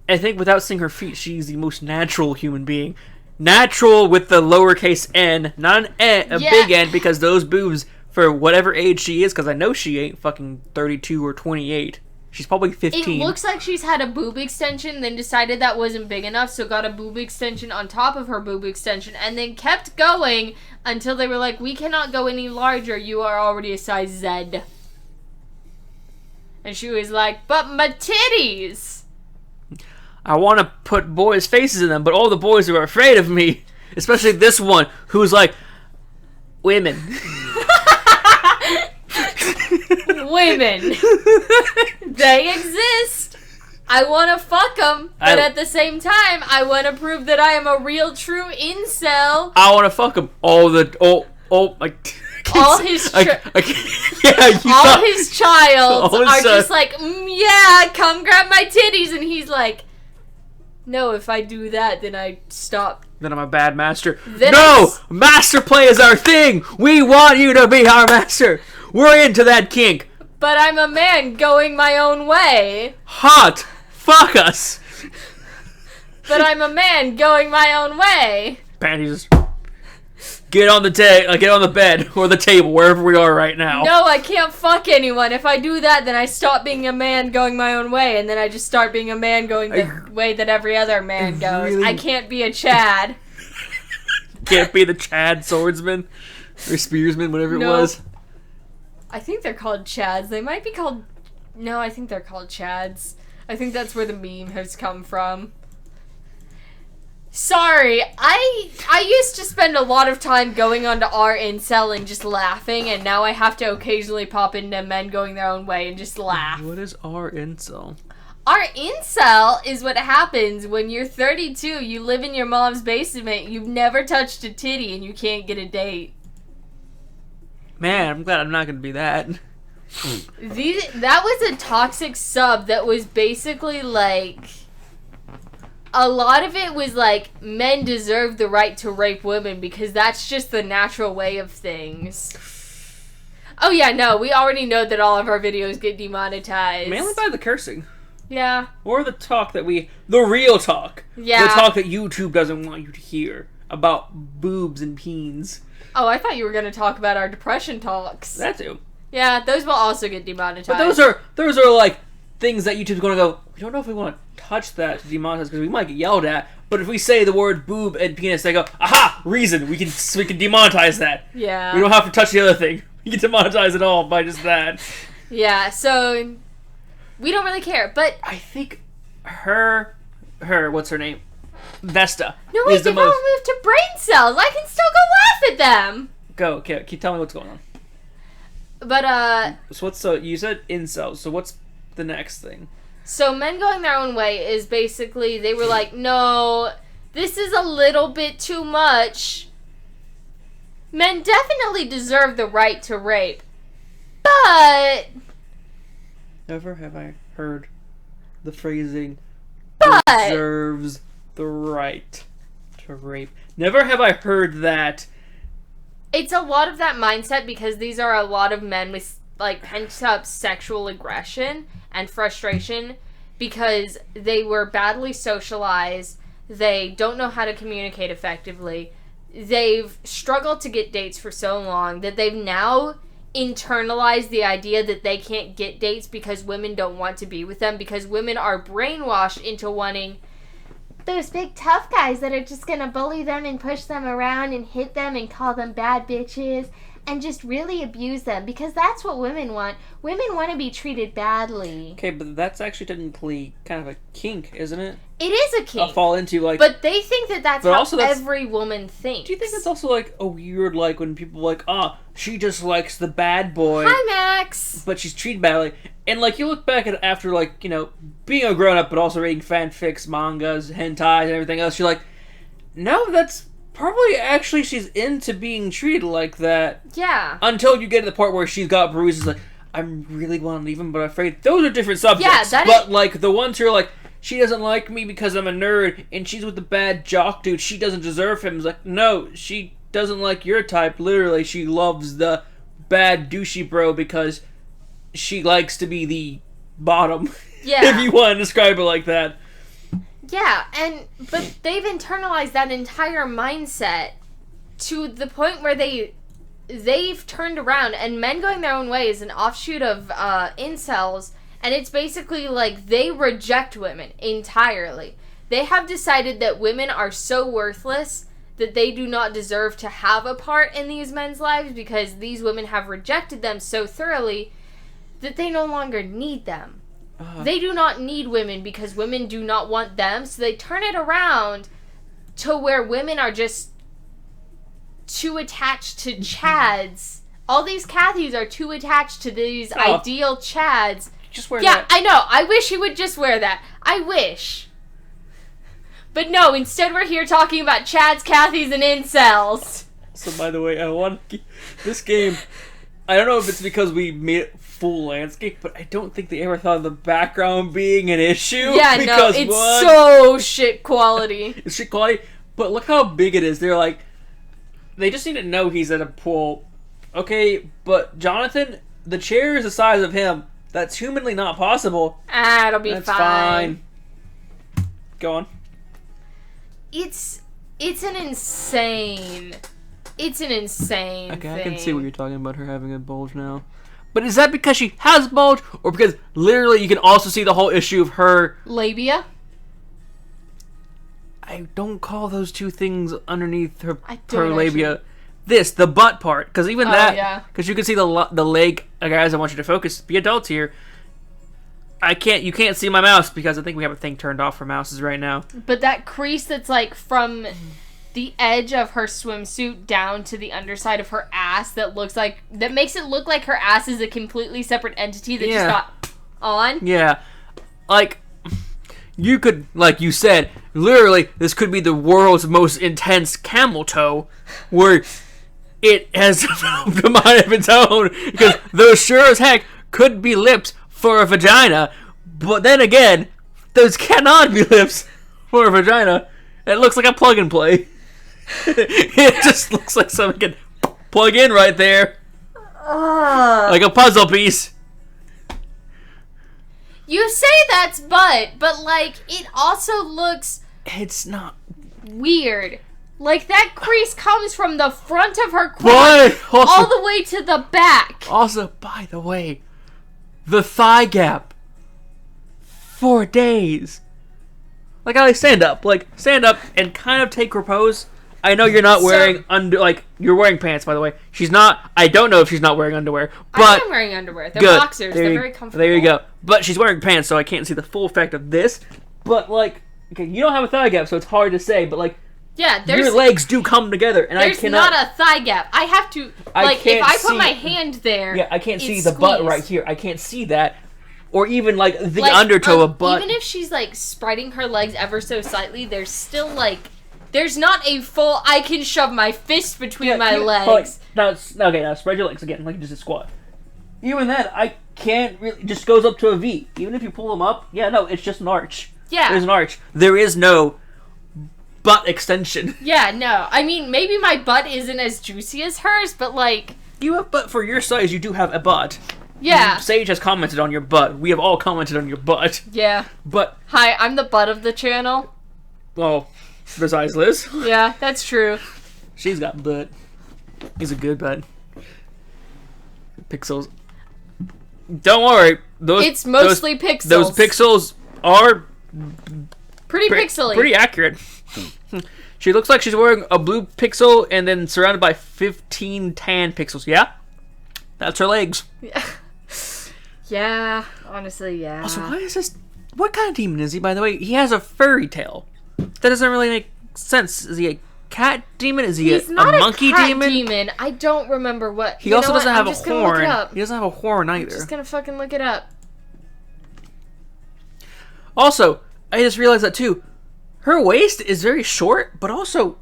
I think without seeing her feet, she's the most natural human being. Natural with the lowercase n, not an N, a Yeah. big N, because those boobs, for whatever age she is, because I know she ain't fucking 32 or 28. She's probably 15. It looks like she's had a boob extension, then decided that wasn't big enough, so got a boob extension on top of her boob extension, and then kept going until they were like, we cannot go any larger, you are already a size Z. And she was like, but my titties! I want to put boys' faces in them, but all the boys are afraid of me. Especially this one, who's like, women. Women. They exist. I want to fuck them, but at the same time, I want to prove that I am a real, true incel. I want to fuck him. All All his yeah, you all thought- his childs All his are son- just like, yeah, come grab my titties, and he's like, no, if I do that, then I stop. Then I'm a bad master. Then No! Master play is our thing! We want you to be our master! We're into that kink! But I'm a man going my own way. Hot! Fuck us! But I'm a man going my own way. Panties. Get on the get on the bed or the table, wherever we are right now. No, I can't fuck anyone. If I do that, then I stop being a man going my own way, and then I just start being a man going the way that every other man goes. Really? I can't be a Chad. Can't be the Chad swordsman or spearsman, whatever it No. was. I think they're called Chads. They might be called... No, I think they're called Chads. I think that's where the meme has come from. Sorry, I used to spend a lot of time going onto our incel and just laughing, and now I have to occasionally pop into men going their own way and just laugh. What is our incel? Our incel is what happens when you're 32, you live in your mom's basement, you've never touched a titty, and you can't get a date. Man, I'm glad I'm not gonna be that. That was a toxic sub that was basically like... A lot of it was like, men deserve the right to rape women because that's just the natural way of things. Oh yeah, no, we already know that all of our videos get demonetized. Mainly by the cursing. Yeah. Or the talk that the real talk. Yeah. The talk that YouTube doesn't want you to hear about boobs and peens. Oh, I thought you were going to talk about our depression talks. That too. Yeah, those will also get demonetized. But those are like things that YouTube's going to go, we don't know if we want to touch that to demonetize because we might get yelled at. But if we say the word boob and penis, they go, aha, reason, we can demonetize that. Yeah. We don't have to touch the other thing. We can demonetize it all by just that. Yeah, so we don't really care, but... I think her, what's her name? Vesta. No, wait, they've all moved to brain cells. I can still go laugh at them. Go, keep telling me what's going on. But, So you said incels, so what's the next thing? So men going their own way is basically, they were like, no, this is a little bit too much. Men definitely deserve the right to rape. But... Never have I heard the phrasing, But... deserves the right to rape. Never have I heard that. It's a lot of that mindset because these are a lot of men with, like, pent-up sexual aggression and frustration because they were badly socialized, they don't know how to communicate effectively, they've struggled to get dates for so long that they've now internalized the idea that they can't get dates because women don't want to be with them, because women are brainwashed into wanting those big tough guys that are just gonna bully them and push them around and hit them and call them bad bitches and just really abuse them, because that's what women want. Women want to be treated badly. Okay, but that's actually technically kind of a kink, isn't it? It is a kink. I'll fall into, like... But they think that that's how also every woman thinks. Do you think it's also, like, a weird, like, when people are like, she just likes the bad boy. Hi, Max! But she's treated badly. And, like, you look back at after, like, you know, being a grown-up, but also reading fanfics, mangas, hentais, and everything else, you're like, no, that's... Probably, actually, she's into being treated like that. Yeah. Until you get to the part where she's got bruises, like, I really want to leave him, but I'm afraid. Those are different subjects. Yeah, but, like, the ones who are like, she doesn't like me because I'm a nerd, and she's with the bad jock dude, she doesn't deserve him. It's like, no, she doesn't like your type. Literally, she loves the bad douchey bro because she likes to be the bottom. Yeah. If you want to describe it like that. Yeah, but they've internalized that entire mindset to the point where they've turned around, and men going their own way is an offshoot of incels, and it's basically like they reject women entirely. They have decided that women are so worthless that they do not deserve to have a part in these men's lives because these women have rejected them so thoroughly that they no longer need them. They do not need women because women do not want them, so they turn it around to where women are just too attached to Chads. All these Cathys are too attached to these ideal Chads. Just wear that. I know. I wish he would just wear that. I wish. But no, instead we're here talking about Chads, Cathys, and incels. So, by the way, this game, I don't know if it's because we made it full landscape, but I don't think they ever thought of the background being an issue. Yeah, no, it's so shit quality. It's shit quality, but look how big it is. They're like, they just need to know he's at a pool. Okay, but Jonathan, the chair is the size of him. That's humanly not possible. It'll be That's fine. Go on. It's an insane It's an insane Okay, thing. I can see what you're talking about, her having a bulge now. But is that because she has a bulge, or because literally you can also see the whole issue of her... Labia? I don't call those two things underneath her, I don't her labia. actually. This, the butt part, because even that... yeah. Because you can see the leg... Guys, I want you to focus. Be adults here. You can't see my mouse, because I think we have a thing turned off for mouses right now. But that crease that's like from the edge of her swimsuit down to the underside of her ass that makes it look like her ass is a completely separate entity that just got on. Yeah. Like, you could, like you said, literally, this could be the world's most intense camel toe, where it has a mind of its own, because those sure as heck could be lips for a vagina, but then again, those cannot be lips for a vagina. It looks like a plug and play. It just looks like something can plug in right there. Like a puzzle piece. You say that's butt, but like it also looks It's not. weird. Like that crease comes from the front of her But quad also, all the way to the back. also, by the way, the thigh gap. 4 days. Like, I stand up. Like, stand up and kind of take repose. I know you're not wearing you're wearing pants, by the way. She's not. I don't know if she's not wearing underwear, but I am wearing underwear. They're good. boxers. They're very comfortable. There you go. But she's wearing pants, so I can't see the full effect of this. But like, okay, you don't have a thigh gap, so it's hard to say. But like, Yeah, your legs do come together, and I there's cannot. not a thigh gap. I have to if can't I put see- my hand there. Yeah, I can't see it's the butt squeezed. right here. I can't see that, or even like the Like, undertow of butt. Even if she's like spreading her legs ever so slightly, there's still like there's not a full. I can shove my fist between my legs. Now spread your legs again, like just a squat. Even then, I can't really. It just goes up to a V. Even if you pull them up, it's just an arch. Yeah. There's an arch. There is no butt extension. Yeah, no. I mean, maybe my butt isn't as juicy as hers, but like, You have butt for your size. You do have a butt. yeah, Sage has commented on your butt. We have all commented on your butt. yeah. But Hi, I'm the butt of the channel. well, besides Liz, Yeah, that's true. she's got butt. He's a good butt. Pixels. Don't worry. It's mostly pixels. Those pixels are Pretty pixely. pretty accurate. She looks like she's wearing a blue pixel and then surrounded by 15 tan pixels. Yeah? That's her legs. Yeah, honestly, yeah. Also, why is this... What kind of demon is he, by the way? He has a furry tail. That doesn't really make sense. Is he a cat demon? Is he He's a not monkey cat demon? I don't remember what. He also doesn't have a I'm just gonna look horn. it up. He doesn't have a horn either. Just gonna fucking look it up. Also, I just realized that too. Her waist is very short, but also...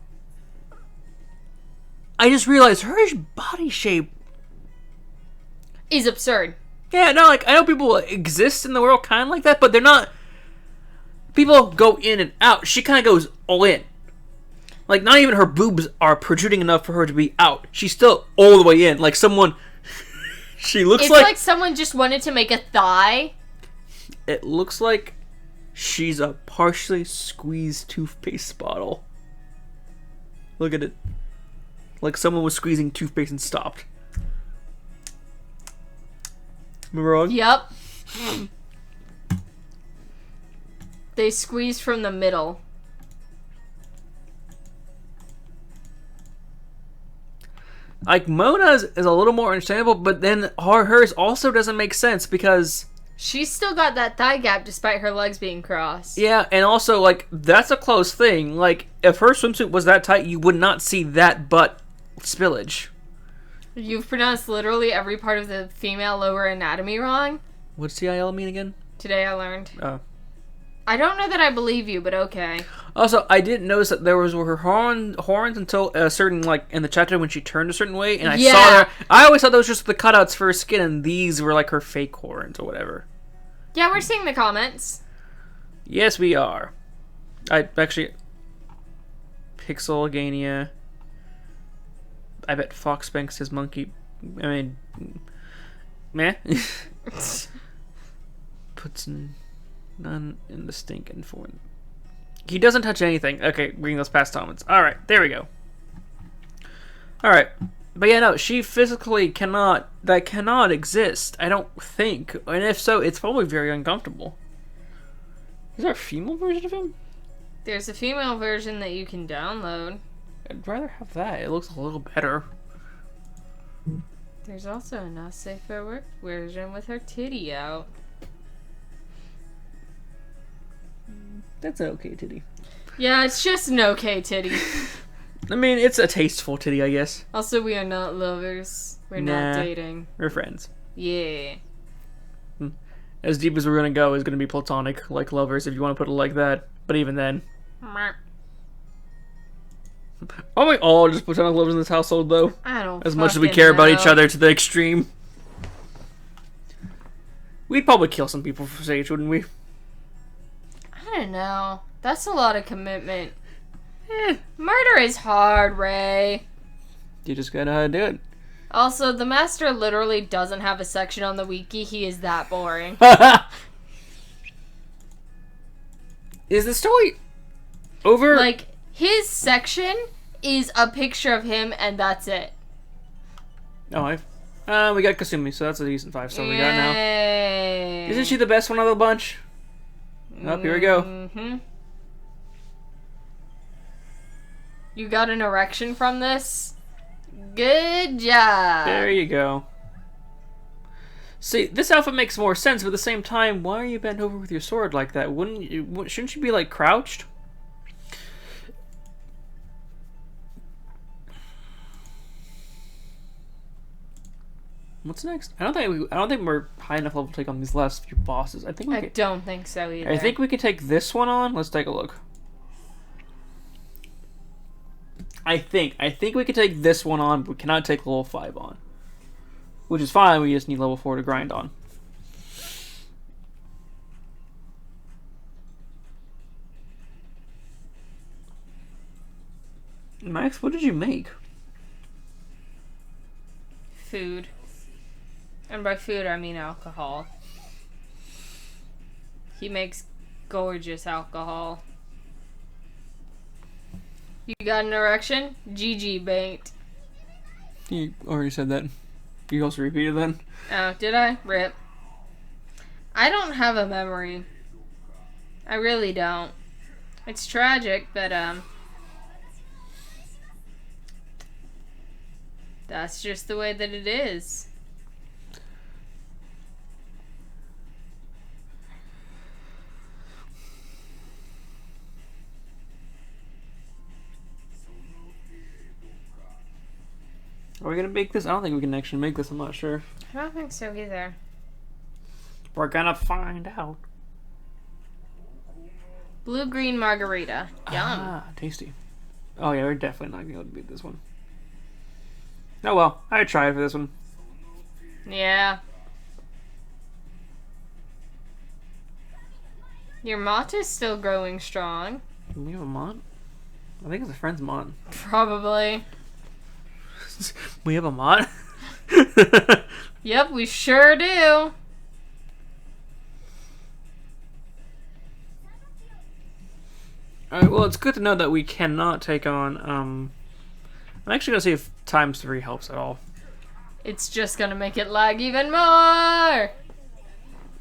I just realized her body shape... Is absurd. Yeah, no, like, I know people exist in the world kind of like that, but they're not... People go in and out. She kind of goes all in. Like, not even her boobs are protruding enough for her to be out. She's still all the way in. Like, someone... She looks It's like... like someone just wanted to make a thigh. It looks like she's a partially squeezed toothpaste bottle. Look at it. Like someone was squeezing toothpaste and stopped. Am I wrong? Yep. They squeezed from the middle. Like, Mona's is a little more understandable, but then hers also doesn't make sense because... She's still got that thigh gap despite her legs being crossed. Yeah, and also, like, that's a close thing. Like, if her swimsuit was that tight, you would not see that butt spillage. You've pronounced literally every part of the female lower anatomy wrong. What's CIL mean again? Today I learned. Oh. I don't know that I believe you, but okay. Also, I didn't notice that there was her horns until a certain, like, in the chapter when she turned a certain way, and I saw her. I always thought those were just the cutouts for her skin, and these were, like, her fake horns or whatever. Yeah, we're seeing the comments. Yes, we are. I actually... Pixelgania. I bet Fox Banks his monkey... I mean... Meh. Puts none in the stinking form. He doesn't touch anything. Okay, reading those past comments. Alright, there we go. Alright. But yeah, no, she physically cannot... That cannot exist, I don't think. And if so, it's probably very uncomfortable. Is there a female version of him? There's a female version that you can download. I'd rather have that. It looks a little better. There's also a not safe for work version with her titty out. That's an okay titty. Yeah, it's just an okay titty. I mean, it's a tasteful titty, I guess. Also, we are not lovers. We're not dating. We're friends. Yeah. As deep as we're gonna go is gonna be platonic, like lovers, if you want to put it like that. But even then. Aren't we all just platonic lovers in this household, though? I don't As much as we care about each other to the extreme. We'd probably kill some people for Sage, wouldn't we? I don't know. That's a lot of commitment. Murder is hard, Ray. You just gotta know how to do it. Also, the master literally doesn't have a section on the wiki. He is that boring. Is the story over? Like, his section is a picture of him, and that's it. Oh, we got Kasumi, so that's a decent 5-star we got now. Yay. Isn't she the best one of the bunch? Oh, here we go. Mm-hmm. You got an erection from this? Good job. There you go. See, this outfit makes more sense, but at the same time, why are you bent over with your sword like that? Shouldn't you be, like, crouched? What's next? I don't think we're high enough level to take on these last few bosses. I don't think so either. I think we can take this one on. Let's take a look. I think we can take this one on, but we cannot take level 5 on. Which is fine, we just need level 4 to grind on. Max, what did you make? Food. And by food, I mean alcohol. He makes gorgeous alcohol. You got an erection? GG banked. You already said that. You also repeated that. Oh, did I? Rip. I don't have a memory. I really don't. It's tragic, but that's just the way that it is. Are we gonna make this? I don't think we can actually make this, I'm not sure. I don't think so either. We're gonna find out. Blue-green margarita. Yum. Ah, tasty. Oh yeah, we're definitely not gonna be able to beat this one. Oh well, I tried for this one. Yeah. Your mott is still growing strong. Can we have a mod? I think it's a friend's mod. Probably. We have a mod? Yep, we sure do. Alright, well, it's good to know that we cannot take on, I'm actually gonna see if ×3 helps at all. It's just gonna make it lag even more.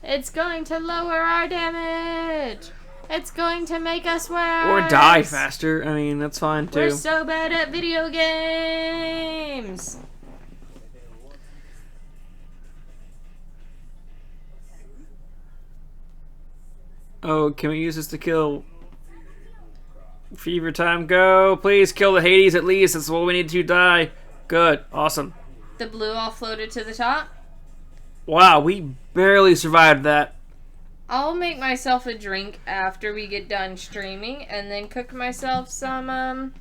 It's going to lower our damage. It's going to make us worse. Or die faster. I mean, that's fine too. We're so bad at video games. Oh, can we use this to kill? Fever time, go. Please kill the Hades at least. That's what we need to die. Good. Awesome. The blue all floated to the top. Wow, we barely survived that. I'll make myself a drink after we get done streaming and then cook myself some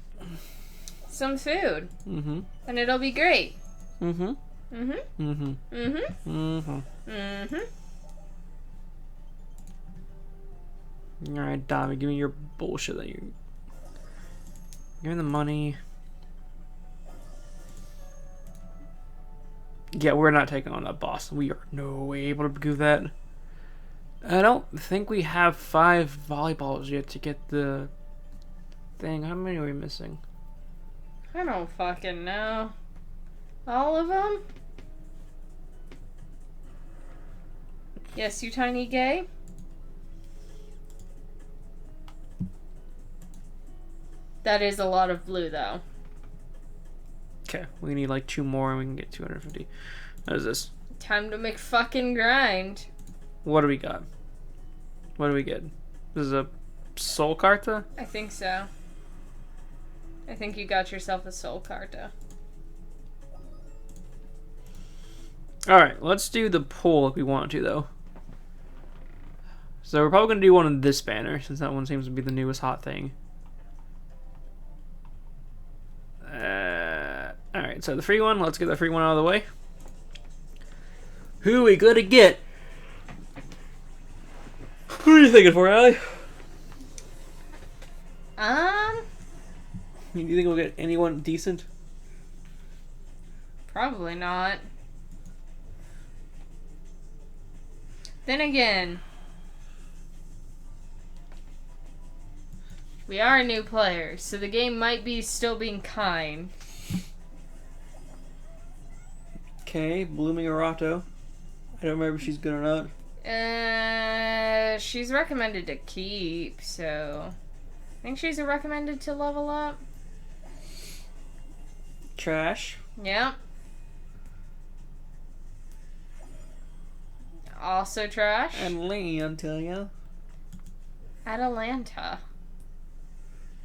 food. Mm-hmm. And it'll be great. Mm-hmm. Mm-hmm. Mm-hmm. Mm-hmm. Mm-hmm. Mm-hmm. Alright, Dami, give me your bullshit that you... Give me the money. Yeah, we're not taking on that boss. We are no way able to do that. I don't think we have 5 volleyballs yet to get the thing. How many are we missing? I don't fucking know. All of them? Yes, you tiny gay? That is a lot of blue, though. Okay, we need like 2 more and we can get 250. What is this? Time to make fucking grind. What do we got? What do we get? This is a Soul Carta? I think so. I think you got yourself a Soul Carta. Alright, let's do the pull if we want to, though. So we're probably going to do one in this banner, since that one seems to be the newest hot thing. Alright, so the free one, let's get the free one out of the way. Who we gonna get? Who are you thinking for, Allie? Do you think we'll get anyone decent? Probably not. Then again, we are a new player, so the game might be still being kind. Okay, Blooming Arato. I don't remember if she's good or not. She's recommended to keep, so I think she's recommended to level up. Trash. Yep. Also trash. And Leon, tell ya. Atalanta.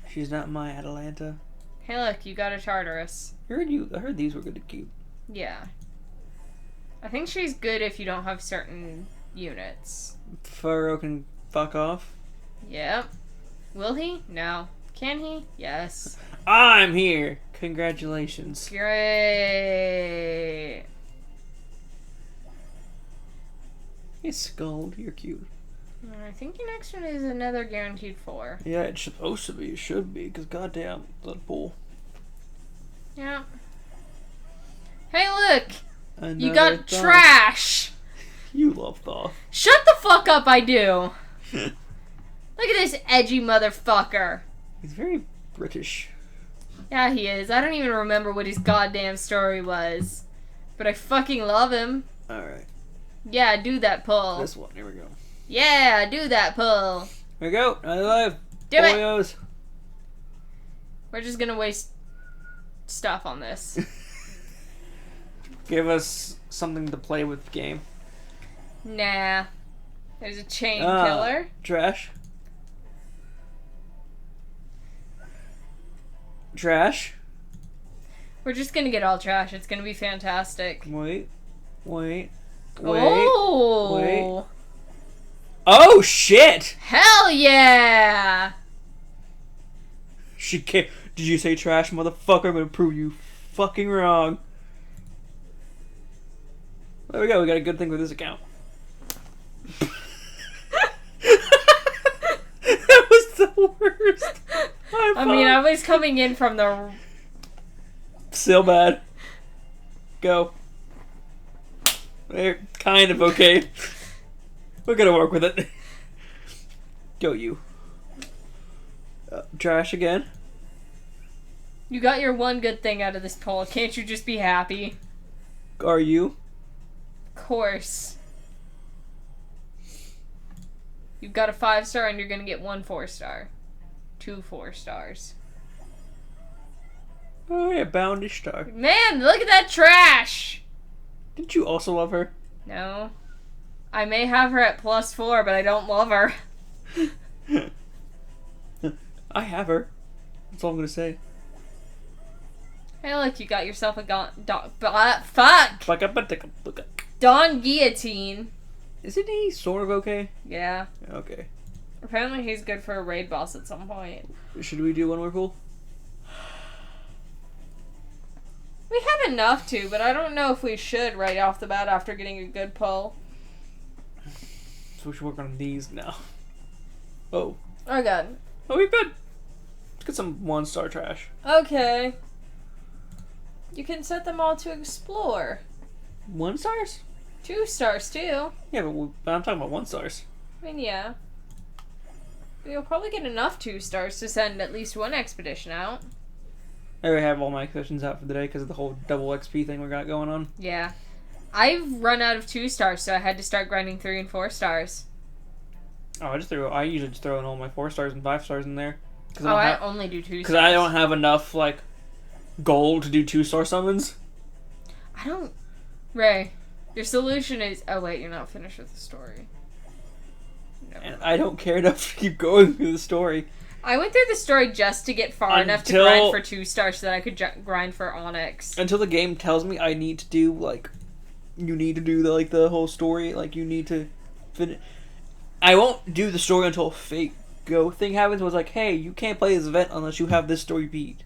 She's not my Atalanta. Hey, look, you got a Tartarus. I heard these were good to keep. Yeah. I think she's good if you don't have certain units. Furrow can fuck off. Yep. Will he? No. Can he? Yes. I'm here. Congratulations. Great. Hey, Scold, you're cute. I think your next one is another guaranteed 4. Yeah, it's supposed to be. It should be, because goddamn, that bull. Yeah. Hey, look! Another You got Thoth. trash! You love Thoth. Shut the fuck up, I do! Look at this edgy motherfucker. He's very British. Yeah, he is. I don't even remember what his goddamn story was. But I fucking love him. Alright. Yeah, do that pull. This one. Here we go. Yeah, do that pull. Here we go. I live. Do it. Boyos. We're just gonna waste stuff on this. Give us something to play with the game. Nah. There's a chain killer. Trash. Trash. We're just gonna get all trash. It's gonna be fantastic. Wait. Oh! Oh shit! Hell yeah! She can't. Did you say trash, motherfucker? I'm gonna prove you fucking wrong. There we go. We got a good thing with this account. That was the worst. I mean, I was coming in from the... Still bad. Go. They're kind of okay. We're gonna work with it. Go you. Trash again. You got your one good thing out of this poll. Can't you just be happy? Are you? Of course. You've got a 5-star and you're gonna get 1 4-star. 2 4-stars. Oh yeah, Boundish Star. Man, look at that trash! Didn't you also love her? No. I may have her at +4, but I don't love her. I have her. That's all I'm gonna say. Hey, look, you got yourself a fuck! Don Guillotine. Isn't he sort of okay? Yeah. Okay. Apparently he's good for a raid boss at some point. Should we do one more pull? We have enough to, but I don't know if we should right off the bat after getting a good pull. So we should work on these now. Oh. Oh god. Oh, we're good. Let's get some 1-star trash. Okay. You can set them all to explore. 1 stars? 2 stars too. Yeah, but I'm talking about 1 stars. I mean, yeah. But you'll probably get enough 2 stars to send at least one expedition out. I already have all my exceptions out for the day because of the whole double XP thing we got going on. Yeah. I've run out of 2 stars, so I had to start grinding 3 and 4 stars. Oh, I usually just throw in all my 4 stars and 5 stars in there. I only do 2 stars. Because I don't have enough, like, gold to do 2-star summons. I don't... Ray, your solution is... Oh, wait, you're not finished with the story. No. And I don't care enough to keep going through the story. I went through the story just to get far enough to grind for 2 stars so that I could grind for Onyx. Until the game tells me I need to do, like... You need to do, the whole story. Like, you need to finish... I won't do the story until a Fate Go thing happens. Was like, hey, you can't play this event unless you have this story beat.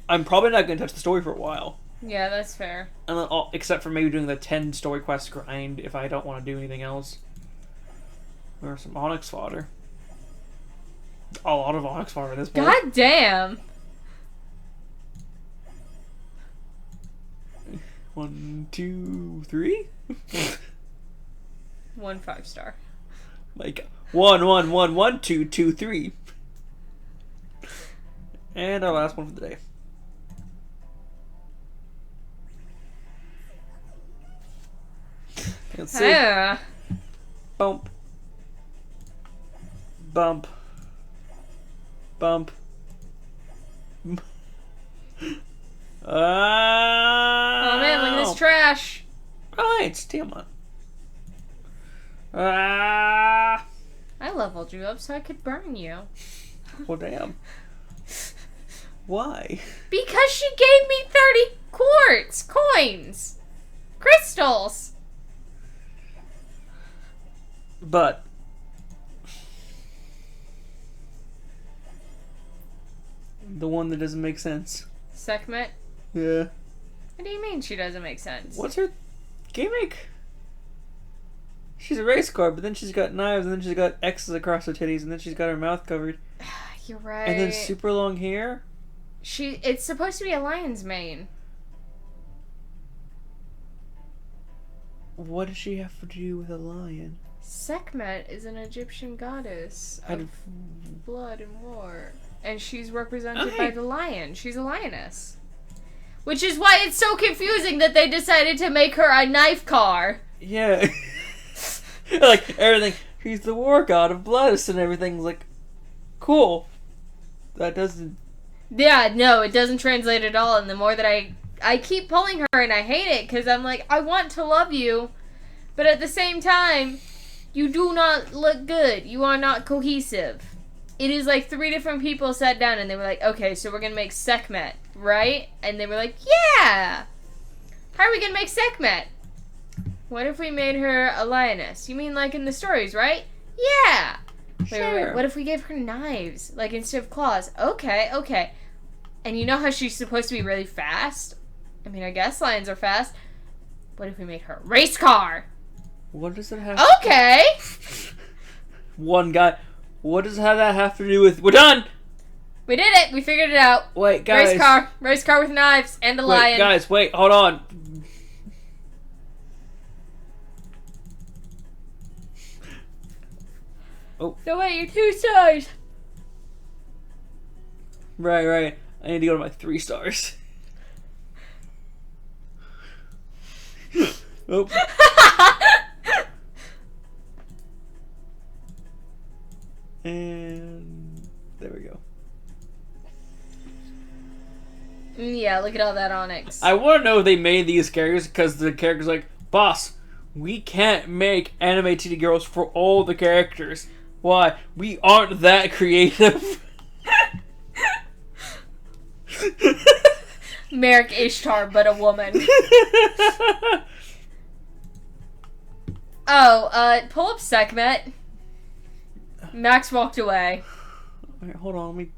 I'm probably not going to touch the story for a while. Yeah, that's fair. Except for maybe doing the 10 story quest grind if I don't want to do anything else. Or some Onyx fodder. A lot of Onyx fodder at this point. God damn! 1, 2, 3? 1 5-star. Like 1, 1, 1, 1, 2, 2, 3. And our last one for the day. Let's see. Yeah. Bump. Bump. Bump. Oh man, look at this trash. Right, damn on. Ah. I leveled you up so I could burn you. Well, damn. Why? Because she gave me 30 quartz coins. Crystals. But the one that doesn't make sense. Sekhmet? Yeah. What do you mean she doesn't make sense? What's her gimmick? She's a race car, but then she's got knives, and then she's got X's across her titties, and then she's got her mouth covered. You're right. And then super long hair. It's supposed to be a lion's mane. What does she have to do with a lion? Sekhmet is an Egyptian goddess of blood and war. And she's represented by the lion. She's a lioness. Which is why it's so confusing that they decided to make her a knife car. Yeah. Like, everything. He's the war god of blood and everything's like, cool. That doesn't... Yeah, no, it doesn't translate at all. And the more that I keep pulling her and I hate it because I'm like, I want to love you. But at the same time, you do not look good. You are not cohesive. It is like 3 different people sat down and they were like, okay, so we're going to make Sekhmet, right? And they were like, yeah! How are we going to make Sekhmet? What if we made her a lioness? You mean like in the stories, right? Yeah! Wait. What if we gave her knives? Like instead of claws? Okay. And you know how she's supposed to be really fast? I mean, I guess lions are fast. What if we made her a race car? What does it have Okay! One guy... What does that have to do with... We're done! We did it! We figured it out. Wait, guys. Race car with knives and a lion. Guys, wait, hold on. Oh. No, wait, you're 2 stars. Right. I need to go to my 3 stars. Oh. And there we go. Yeah, look at all that onyx. I want to know if they made these characters because the character's like, boss, we can't make anime titty girls for all the characters. Why? We aren't that creative. Merrick Ishtar, but a woman. Pull up Sekhmet. Max walked away. Alright, hold on, let me...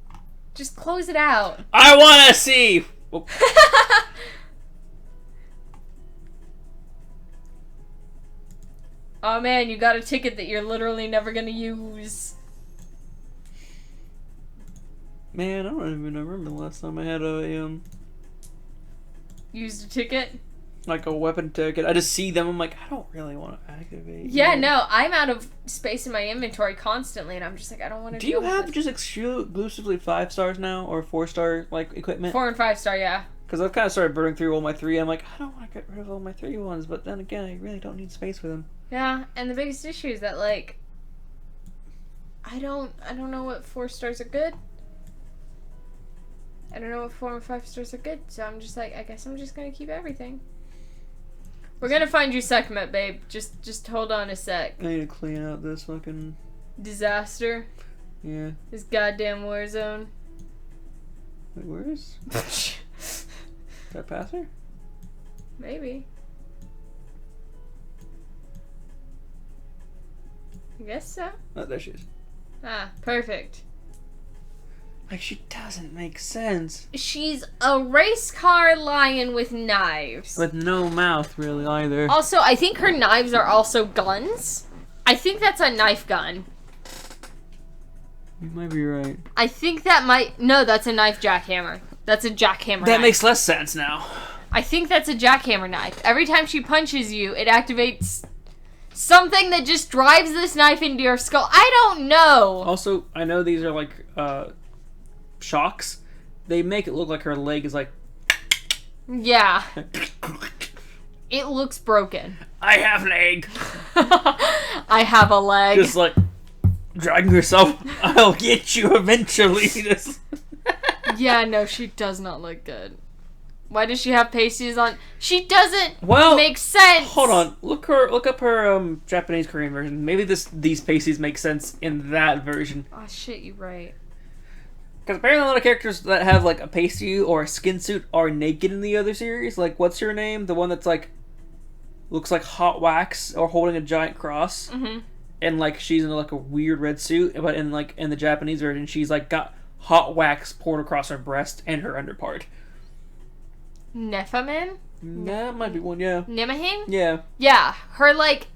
Just close it out. I wanna see! Oh. Oh man, you got a ticket that you're literally never gonna use. Man, I don't even remember the last time I had a, Used a ticket? like a weapon ticket. I just see them. I'm like, I don't really want to activate. Yeah, no, I'm out of space in my inventory constantly, and I'm just like, I don't want to. Do you have just exclusively 5 stars now or 4-star like equipment? 4 and 5 star, yeah. Because I've kind of started burning through all my 3. I'm like, I don't want to get rid of all my 3 ones, but then again, I really don't need space for them. Yeah, and the biggest issue is that like, I don't know what 4 stars are good. I don't know what 4 and 5 stars are good, so I'm just like, I guess I'm just gonna keep everything. We're gonna find you Sekhmet, babe. Just hold on a sec. I need to clean out this fucking disaster. Yeah. This goddamn war zone. Wait, where is? Did I pass her? Maybe. I guess so. Oh, there she is. Ah, perfect. Like, she doesn't make sense. She's a race car lion with knives. With no mouth, really, either. Also, I think her knives are also guns. I think that's a knife gun. You might be right. I think that might... No, that's a knife jackhammer. That's a jackhammer knife. That makes less sense now. I think that's a jackhammer knife. Every time she punches you, it activates something that just drives this knife into your skull. I don't know. Also, I know these are like shocks. They make it look like her leg is like... Yeah. It looks broken. I have leg. I have a leg. Just like dragging herself. I'll get you eventually. Just... Yeah, no, she does not look good. Why does she have pasties on? She doesn't make sense. Hold on. Look up her Japanese Korean version. Maybe these pasties make sense in that version. Oh shit, you're right. Because apparently a lot of characters that have like a pasty or a skin suit are naked in the other series. Like, what's her name? The one that's like looks like hot wax or holding a giant cross. Mm-hmm. And like she's in like a weird red suit, but in the Japanese version, she's like got hot wax poured across her breast and her underpart. Nephilim? That might be one, yeah. Nemahin? Yeah. Yeah, her like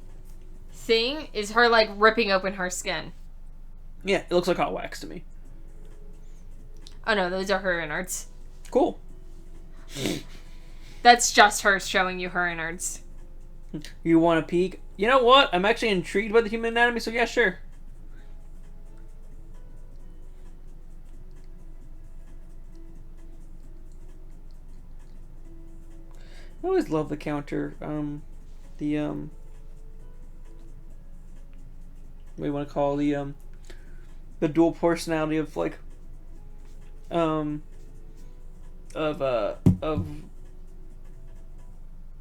thing is her like ripping open her skin. Yeah, it looks like hot wax to me. Oh no, those are her innards. Cool. That's just her showing you her innards. You want a peek? You know what? I'm actually intrigued by the human anatomy, so yeah, sure. I always love the counter. What do you want to call the dual personality of like of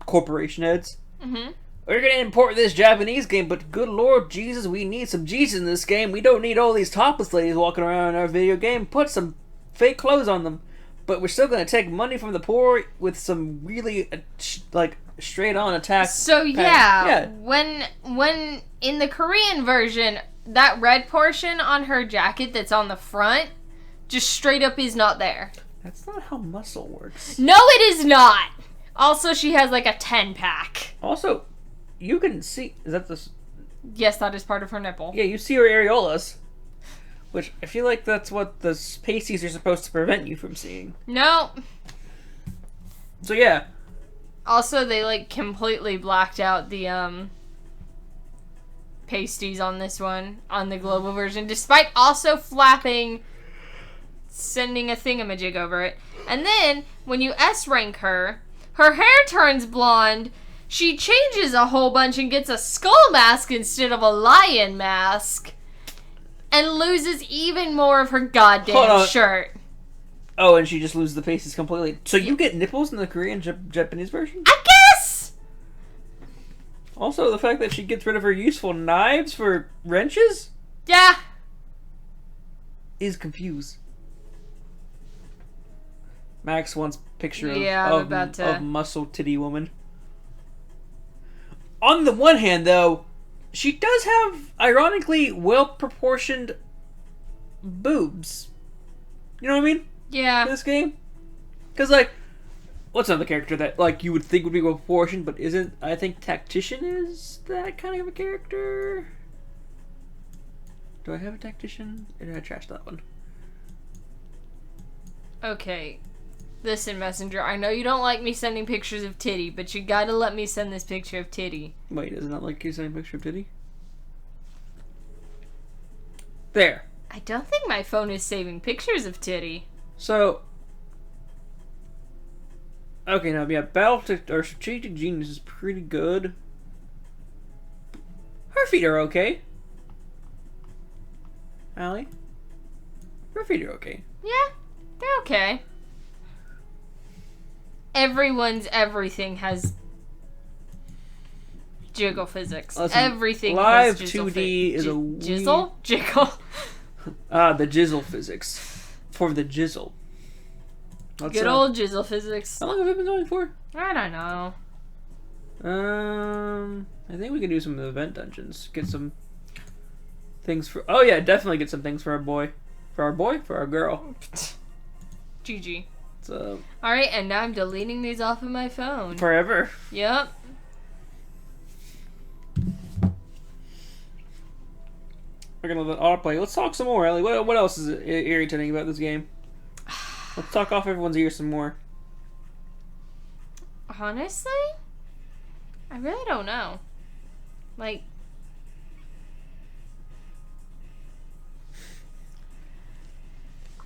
corporation heads. Mm-hmm. We're gonna import this Japanese game, but good Lord Jesus, we need some Jesus in this game. We don't need all these topless ladies walking around in our video game. Put some fake clothes on them. But we're still gonna take money from the poor with some really like straight on attack. So yeah, when in the Korean version, that red portion on her jacket that's on the front just straight up is not there. That's not how muscle works. No, it is not. Also, she has like a 10-pack. Also, you can see... Is that this? Yes, that is part of her nipple. Yeah, you see her areolas. Which, I feel like that's what the pasties are supposed to prevent you from seeing. No. So, yeah. Also, they, like, completely blacked out the, pasties on this one, on the global version, despite also sending a thingamajig over it. And then, when you S-rank her, her hair turns blonde, she changes a whole bunch and gets a skull mask instead of a lion mask, and loses even more of her goddamn shirt. Oh, and she just loses the pasties completely. So you get nipples in the Korean Japanese version? I guess! Also, the fact that she gets rid of her useful knives for wrenches? Yeah. Is Max wants picture of muscle titty woman. On the one hand, though, she does have, ironically, well-proportioned boobs. You know what I mean? Yeah. In this game? Because, like, what's another character that, like, you would think would be well-proportioned, but isn't? I think Tactician is that kind of a character. Do I have a Tactician? Or did I trash that one? Okay. Listen, Messenger, I know you don't like me sending pictures of titty, but you gotta let me send this picture of titty. Wait, does it not like you sending a picture of titty? There. I don't think my phone is saving pictures of titty. So, okay, now yeah, or Strategic Genius is pretty good. Her feet are okay. Allie, her feet are okay. Yeah, they're okay. Everyone's everything has jiggle physics. Listen, Everything live has 2D is a jizzle? Jiggle? The jizzle physics. For the jizzle. Good old jizzle physics. How long have we been going for? I don't know. I think we can do some event dungeons. Get some things for... Oh yeah, definitely get some things for our boy. For our boy? For our girl. GG. So... Alright, and now I'm deleting these off of my phone. Forever. Yep. We're gonna let autoplay. Let's talk some more, Ellie. What else is irritating about this game? Let's talk off everyone's ears some more. Honestly? I really don't know. Like...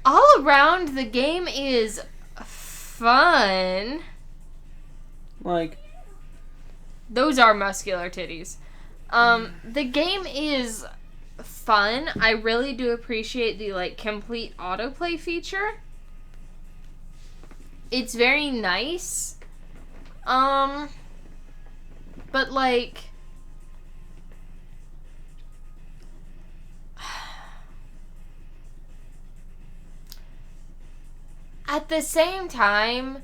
all around, the game is fun. Like... Those are muscular titties. The game is fun. I really do appreciate the, like, complete autoplay feature. It's very nice. But, like... at the same time,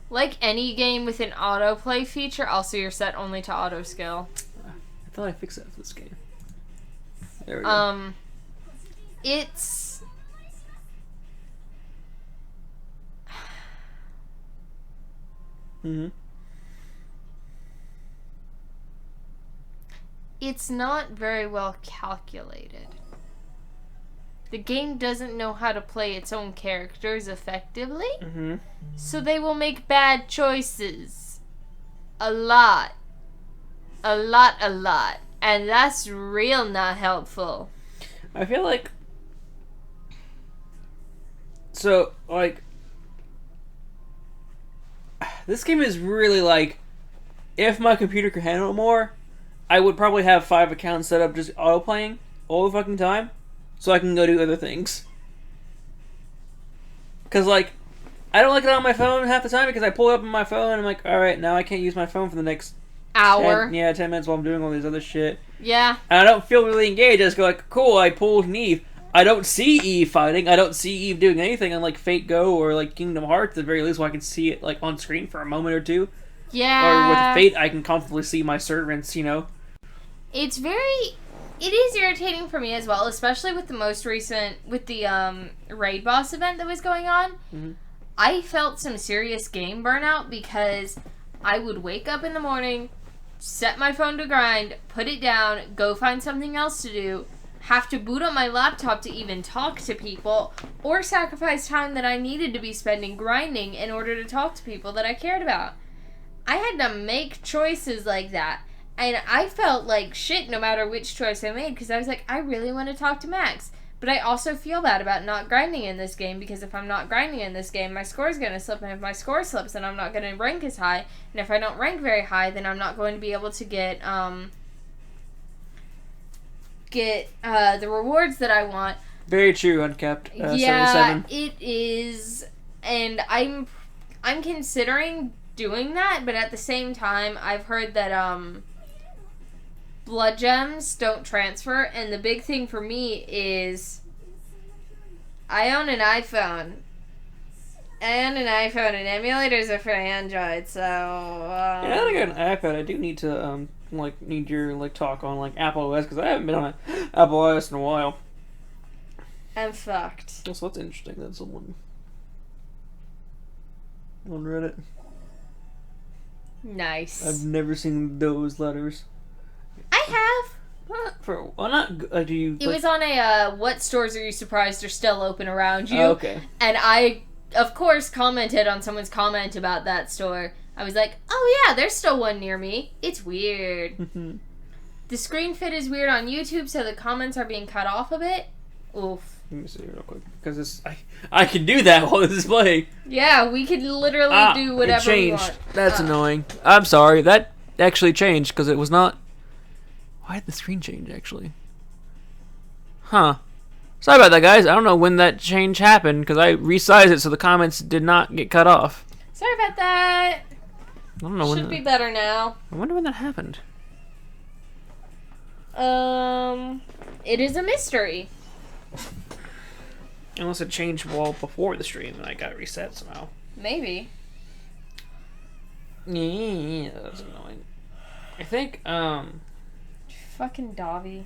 like any game with an autoplay feature, also you're set only to auto skill. I thought I fixed that for this game. There we go. It's... mm-hmm. It's not very well calculated. The game doesn't know how to play its own characters effectively, Mm-hmm. so they will make bad choices. A lot. A lot. And that's real not helpful. I feel like... So, like... this game is really like... if my computer could handle it more, I would probably have 5 accounts set up just auto-playing all the fucking time, so I can go do other things. Because, like, I don't like it on my phone half the time because I pull it up on my phone and I'm like, alright, now I can't use my phone for the next... hour. 10 minutes while I'm doing all these other shit. Yeah. And I don't feel really engaged. I just go like, cool, I pulled an Eve. I don't see Eve fighting. I don't see Eve doing anything on, like, Fate Go or, like, Kingdom Hearts at the very least, where I can see it, like, on screen for a moment or two. Yeah. Or with Fate, I can comfortably see my servants, you know? It's very... it is irritating for me as well, especially with the most recent... with the, raid boss event that was going on. Mm-hmm. I felt some serious game burnout because I would wake up in the morning, set my phone to grind, put it down, go find something else to do, have to boot up my laptop to even talk to people, or sacrifice time that I needed to be spending grinding in order to talk to people that I cared about. I had to make choices like that, and I felt like shit no matter which choice I made, because I was like, I really want to talk to Max. But I also feel bad about not grinding in this game, because if I'm not grinding in this game, my score's going to slip, and if my score slips, then I'm not going to rank as high, and if I don't rank very high, then I'm not going to be able to get the rewards that I want. Very true, Uncapped. Yeah, 77. it is, and I'm considering doing that, but at the same time, I've heard that blood gems don't transfer, and the big thing for me is I own an iPhone. And emulators are for Android, so Yeah, now that I got an iPad, I do need to need your talk on Apple OS, because I haven't been on an Apple OS in a while. I'm fucked. So that's interesting that someone on Reddit. Nice. I've never seen those letters. I have. Do you? It was on a what stores are you surprised are still open around you? Oh, okay. And I of course, commented on someone's comment about that store. I was like, oh yeah, there's still one near me. It's weird. The screen fit is weird on YouTube, so the comments are being cut off a bit. Oof. Let me see real quick, because I can do that while this is playing. Yeah, we could literally do whatever we want. That's annoying. I'm sorry. That actually changed, because it was not... Why did the screen change, actually? Huh. Sorry about that, guys. I don't know when that change happened, because I resized it so the comments did not get cut off. Sorry about that. I don't know when... Should be better now. I wonder when that happened. It is a mystery. Unless it changed while before the stream and I got reset somehow. Maybe. Yeah, that's annoying. I think, Fucking Davi.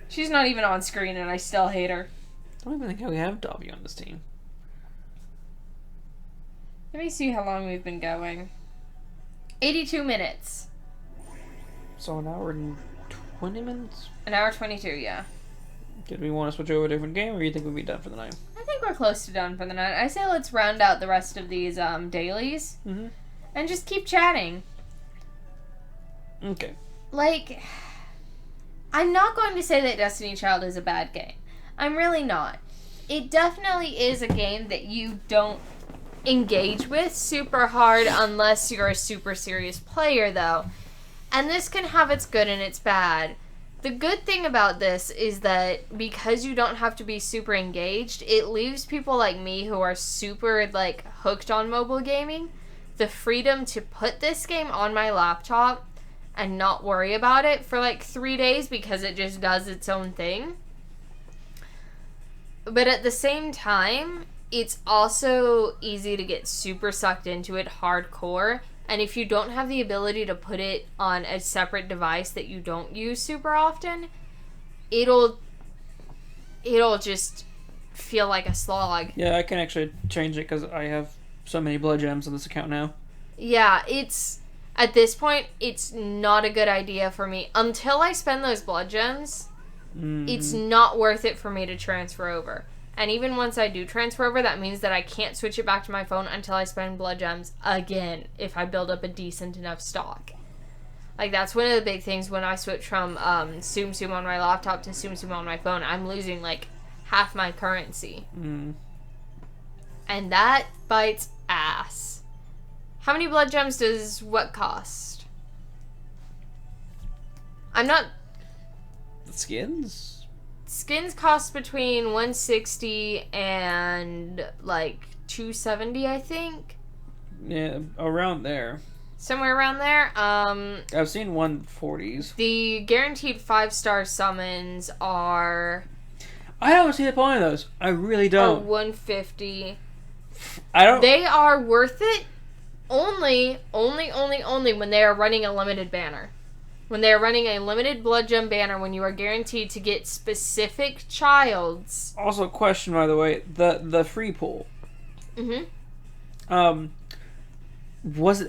She's not even on screen and I still hate her. I don't even think we have Davi on this team. Let me see how long we've been going. 82 minutes. So an hour and 20 minutes? An hour 22, yeah. Did we want to switch over to a different game, or do you think we'd be done for the night? I think we're close to done for the night. I say let's round out the rest of these dailies. Mm-hmm. And just keep chatting. Okay. Like, I'm not going to say that Destiny Child is a bad game. I'm really not. It definitely is a game that you don't engage with super hard unless you're a super serious player, though. And this can have its good and its bad. The good thing about this is that because you don't have to be super engaged, it leaves people like me who are super, like, hooked on mobile gaming the freedom to put this game on my laptop and not worry about it for, like, 3 days because it just does its own thing. But at the same time, it's also easy to get super sucked into it hardcore. And if you don't have the ability to put it on a separate device that you don't use super often, it'll just feel like a slog. Yeah, I can actually change it because I have so many blood gems on this account now. Yeah, at this point, it's not a good idea for me. Until I spend those blood gems, it's not worth it for me to transfer over. And even once I do transfer over, that means that I can't switch it back to my phone until I spend blood gems again if I build up a decent enough stock. Like, that's one of the big things when I switch from Tsum Tsum on my laptop to Tsum Tsum on my phone. I'm losing, like, half my currency. And that bites ass. How many blood gems does what cost? I'm not... The skins? Skins cost between 160 and, like, 270, I think. Yeah, around there. Somewhere around there. I've seen 140s. The guaranteed 5-star summons are... I don't see the point of those. I really don't. 150. I don't... They are worth it only when they are running a limited banner. When they are running a limited blood gem banner, when you are guaranteed to get specific childs. Also, question, by the way, the free pool. Was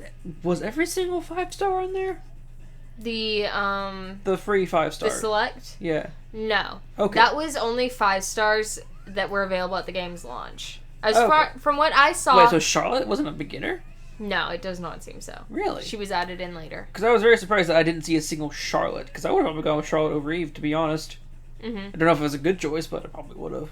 every single 5-star on there? The free 5-star. The select? Yeah. No. Okay. That was only 5 stars that were available at the game's launch. From what I saw... Wait, so Charlotte wasn't a beginner? No, it does not seem so. Really? She was added in later. Because I was very surprised that I didn't see a single Charlotte. Because I would have probably gone with Charlotte over Eve, to be honest. I don't know if it was a good choice, but I probably would have.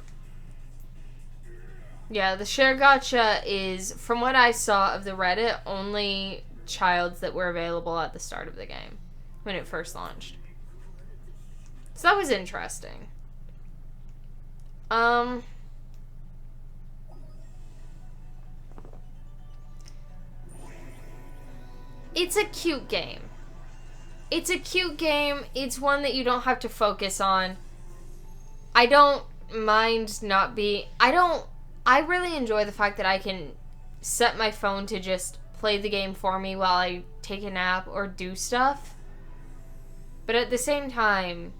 Yeah, the share gacha is, from what I saw of the Reddit, only childs that were available at the start of the game. When it first launched. So that was interesting. It's a cute game. It's a cute game. It's one that you don't have to focus on. I don't mind not being... I really enjoy the fact that I can set my phone to just play the game for me while I take a nap or do stuff. But at the same time,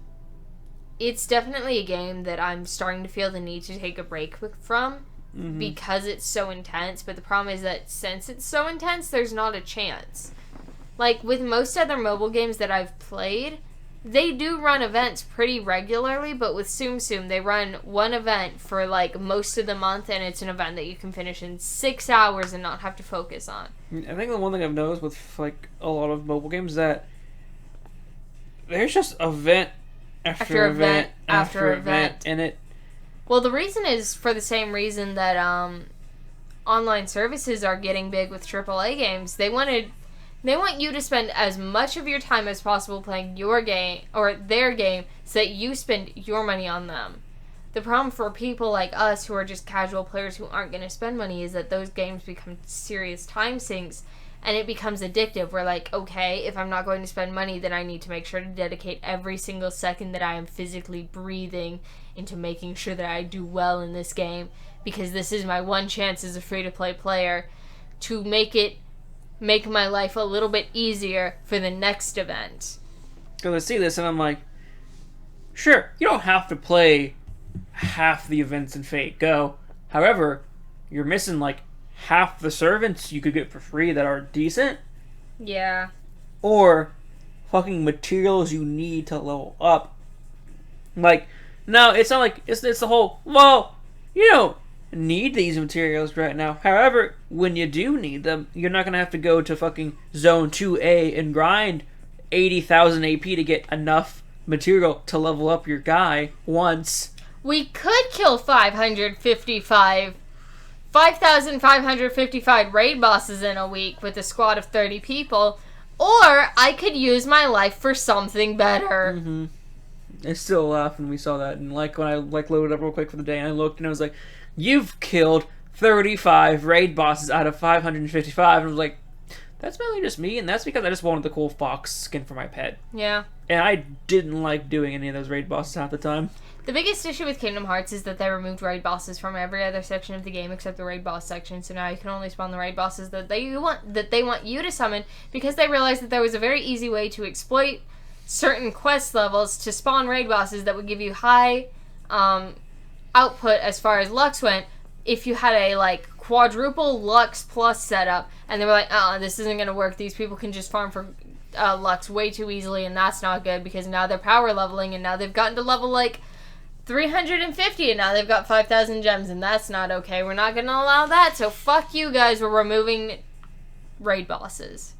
it's definitely a game that I'm starting to feel the need to take a break from because it's so intense. But the problem is that since it's so intense, there's not a chance. Like, with most other mobile games that I've played, they do run events pretty regularly, but with Tsum Tsum, they run one event for, like, most of the month, and it's an event that you can finish in 6 hours and not have to focus on. I think the one thing I've noticed with, like, a lot of mobile games is that there's just event after event after event, and it... Well, the reason is for the same reason that online services are getting big with AAA games. They want you to spend as much of your time as possible playing your game or their game so that you spend your money on them. The problem for people like us who are just casual players who aren't going to spend money is that those games become serious time sinks and it becomes addictive. We're like, okay, if I'm not going to spend money, then I need to make sure to dedicate every single second that I am physically breathing into making sure that I do well in this game, because this is my one chance as a free-to-play player to make my life a little bit easier for the next event. Because I see this and I'm like, sure, you don't have to play half the events in Fate Go. However, you're missing like half the servants you could get for free that are decent. Yeah. Or fucking materials you need to level up. Like, no, it's not like, it's the whole, well, you don't need these materials right now. However, when you do need them, you're not going to have to go to fucking Zone 2A and grind 80,000 AP to get enough material to level up your guy once. We could kill 5,555 raid bosses in a week with a squad of 30 people, or I could use my life for something better. Mm-hmm. I still laugh when we saw that, and like when I like loaded up real quick for the day, and I looked and I was like, you've killed 35 raid bosses out of 555, and I was like, that's mainly just me, and that's because I just wanted the cool fox skin for my pet. Yeah. And I didn't like doing any of those raid bosses half the time. The biggest issue with Kingdom Hearts is that they removed raid bosses from every other section of the game except the raid boss section, so now you can only spawn the raid bosses that they want you to summon, because they realized that there was a very easy way to exploit certain quest levels to spawn raid bosses that would give you high output as far as Lux went if you had a like quadruple Lux plus setup, and they were like, this isn't going to work. These people can just farm for Lux way too easily, and that's not good, because now they're power leveling, and now they've gotten to level like 350, and now they've got 5,000 gems, and that's not okay. We're not going to allow that, so fuck you guys, we're removing raid bosses.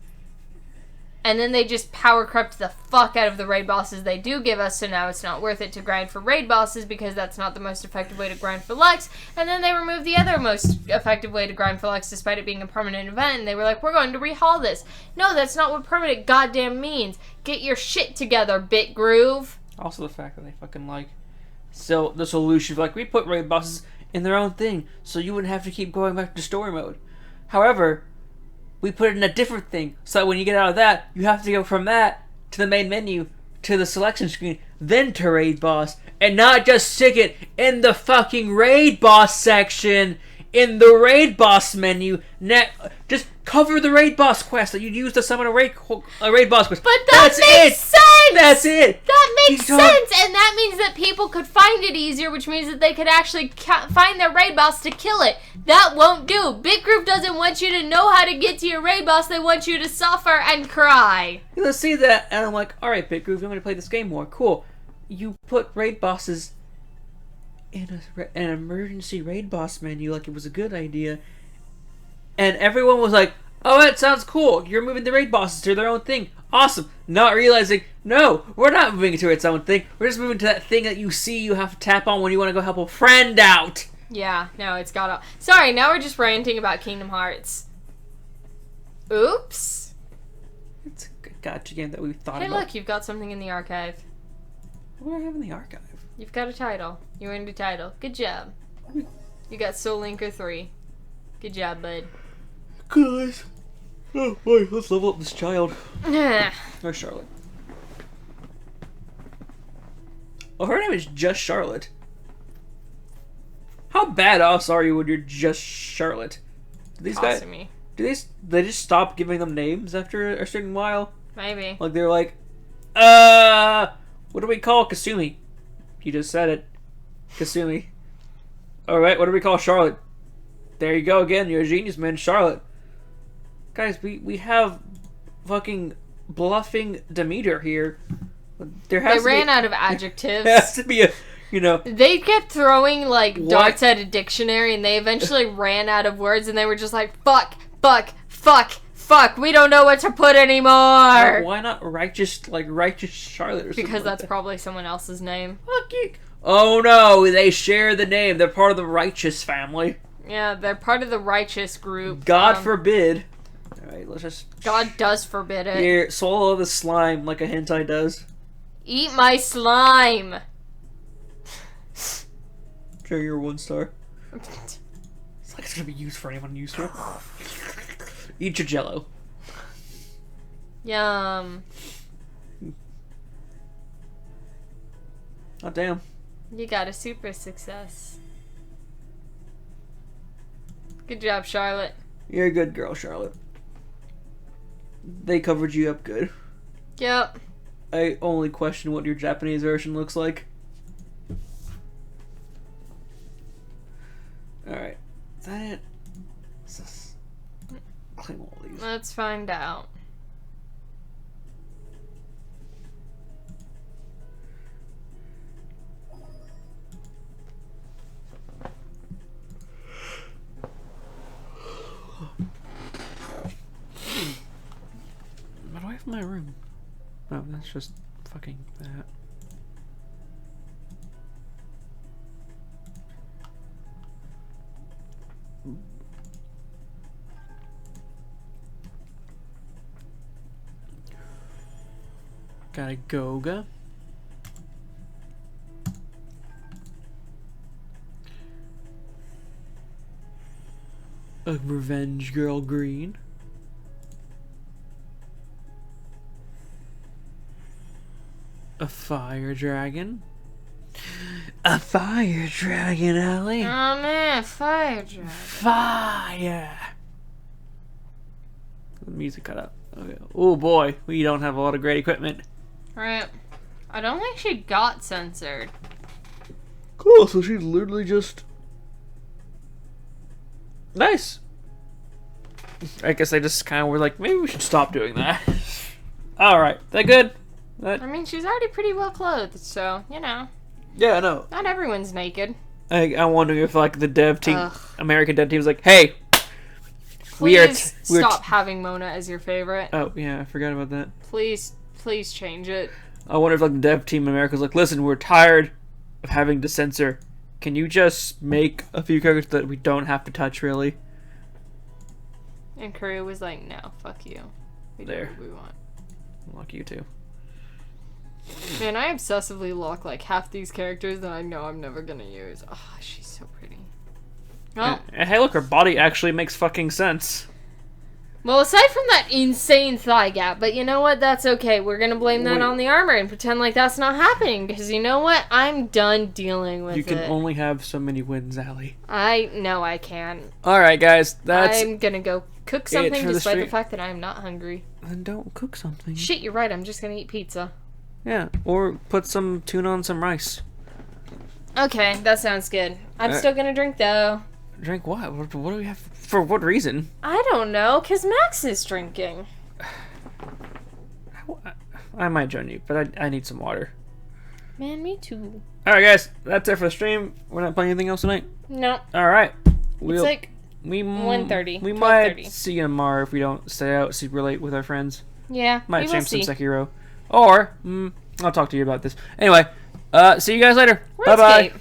And then they just power corrupt the fuck out of the raid bosses they do give us, so now it's not worth it to grind for raid bosses because that's not the most effective way to grind for Lux. And then they removed the other most effective way to grind for Lux despite it being a permanent event, and they were like, we're going to rehaul this. No, that's not what permanent goddamn means. Get your shit together, Bitgroove. Also the fact that they fucking like, so the solution, like, we put raid bosses in their own thing so you wouldn't have to keep going back to story mode. However, we put it in a different thing, so that when you get out of that, you have to go from that to the main menu, to the selection screen, then to raid boss, and not just stick it in the fucking raid boss section, in the raid boss menu. Just cover the raid boss quest that you'd use to summon a raid boss quest. But that makes sense! That's it! That makes sense, and that means that people could find it easier, which means that they could actually find their raid boss to kill it. That won't do. Bitgroove doesn't want you to know how to get to your raid boss, they want you to suffer and cry. Let's see that, and I'm like, alright Bitgroove, I'm going to play this game more. Cool. You put raid bosses in an emergency raid boss menu like it was a good idea, and everyone was like, oh, that sounds cool, you're moving the raid bosses to their own thing, awesome, not realizing, no, we're not moving it to its own thing, we're just moving to that thing that you see you have to tap on when you want to go help a friend out. Yeah, no, it's got off. Sorry, now we're just ranting about Kingdom Hearts. Oops. It's a gacha game that we've thought Hey about. look, you've got something in the archive. What do I have in the archive? You've got a title. You earned a title. Good job. You got Soul Linker 3. Good job, bud. Guys. Oh, wait, let's level up this child. Or Charlotte. Oh, her name is just Charlotte. How badass are you when you're just Charlotte? Do these guys, me. they just stop giving them names after a certain while? Maybe. Like they're like, what do we call Kasumi? You just said it. Kasumi. Alright, what do we call Charlotte? There you go again, you're a genius, man, Charlotte. Guys, we have fucking bluffing Demeter here. There They has to ran be, out of There has adjectives. to be a, you know, They kept throwing like What? darts at a dictionary, and they eventually ran out of words, and they were just like, fuck, fuck, fuck, fuck. We don't know what to put anymore. why not righteous Charlotte or something? Because like that's that? probably someone else's name. Fuck you. Oh no, they share the name. They're part of the righteous family. Yeah, they're part of the righteous group. God forbid. Alright, let's just... God does forbid it. Here, swallow the slime like a hentai does. Eat my slime. Sure, you're 1 star. It's like it's gonna be used for anyone useful. Eat your jello. Yum. Oh, damn. You got a super success. Good job, Charlotte. You're a good girl, Charlotte. They covered you up good. Yep. I only question what your Japanese version looks like. Alright. Is that it? What's this? Claim all these. Let's find out. What do I have in my room? Oh, that's just fucking that. Got a Goga. A Revenge Girl Green. A Fire Dragon. A Fire Dragon, Ellie. Oh man, fire dragon. Fire. The music cut out. Okay. Oh boy, we don't have a lot of great equipment. Right. I don't think she got censored. Cool, so she literally just... Nice. I guess they just kind of were like, maybe we should stop doing that. Alright, that good? I mean, she's already pretty well clothed, so, you know. Yeah, I know. Not everyone's naked. I'm wondering if, like, the dev team, Ugh. American dev team was like, hey, Please stop having Mona as your favorite. Oh, yeah, I forgot about that. Please change it. I wonder if, like, the dev team in America was like, listen, we're tired of having to censor. Can you just make a few characters that we don't have to touch, really? And Korea was like, no, fuck you. We do There. what we want. Luck you too. Man, I obsessively lock like half these characters that I know I'm never gonna use. Oh, she's so pretty. Oh, And hey, look, her body actually makes fucking sense. well, aside from that insane thigh gap, but you know what? That's okay. We're gonna blame that Wait. on the armor and pretend like that's not happening because you know what? I'm done dealing with You can it. only have so many wins, Allie. I know I can. Alright, guys, that's... I'm gonna go cook it something for the despite the stream. fact that I'm not hungry. Then don't cook something. Shit, you're right. I'm just gonna eat pizza. Yeah, or put some tuna on some rice. Okay, that sounds good. I'm Uh, still gonna drink though. Drink what? What do we have? For what reason? I don't know, cause Max is drinking. I might join you, but I need some water. Man, me too. Alright, guys, that's it for the stream. We're not playing anything else tonight? No, Alright. it's like we 1:30, We might 12:30. see you tomorrow if we don't stay out super late with our friends. yeah. Might we will stream some see. Sekiro. Or, I'll talk to you about this. Anyway, see you guys later. Runescape. Bye-bye.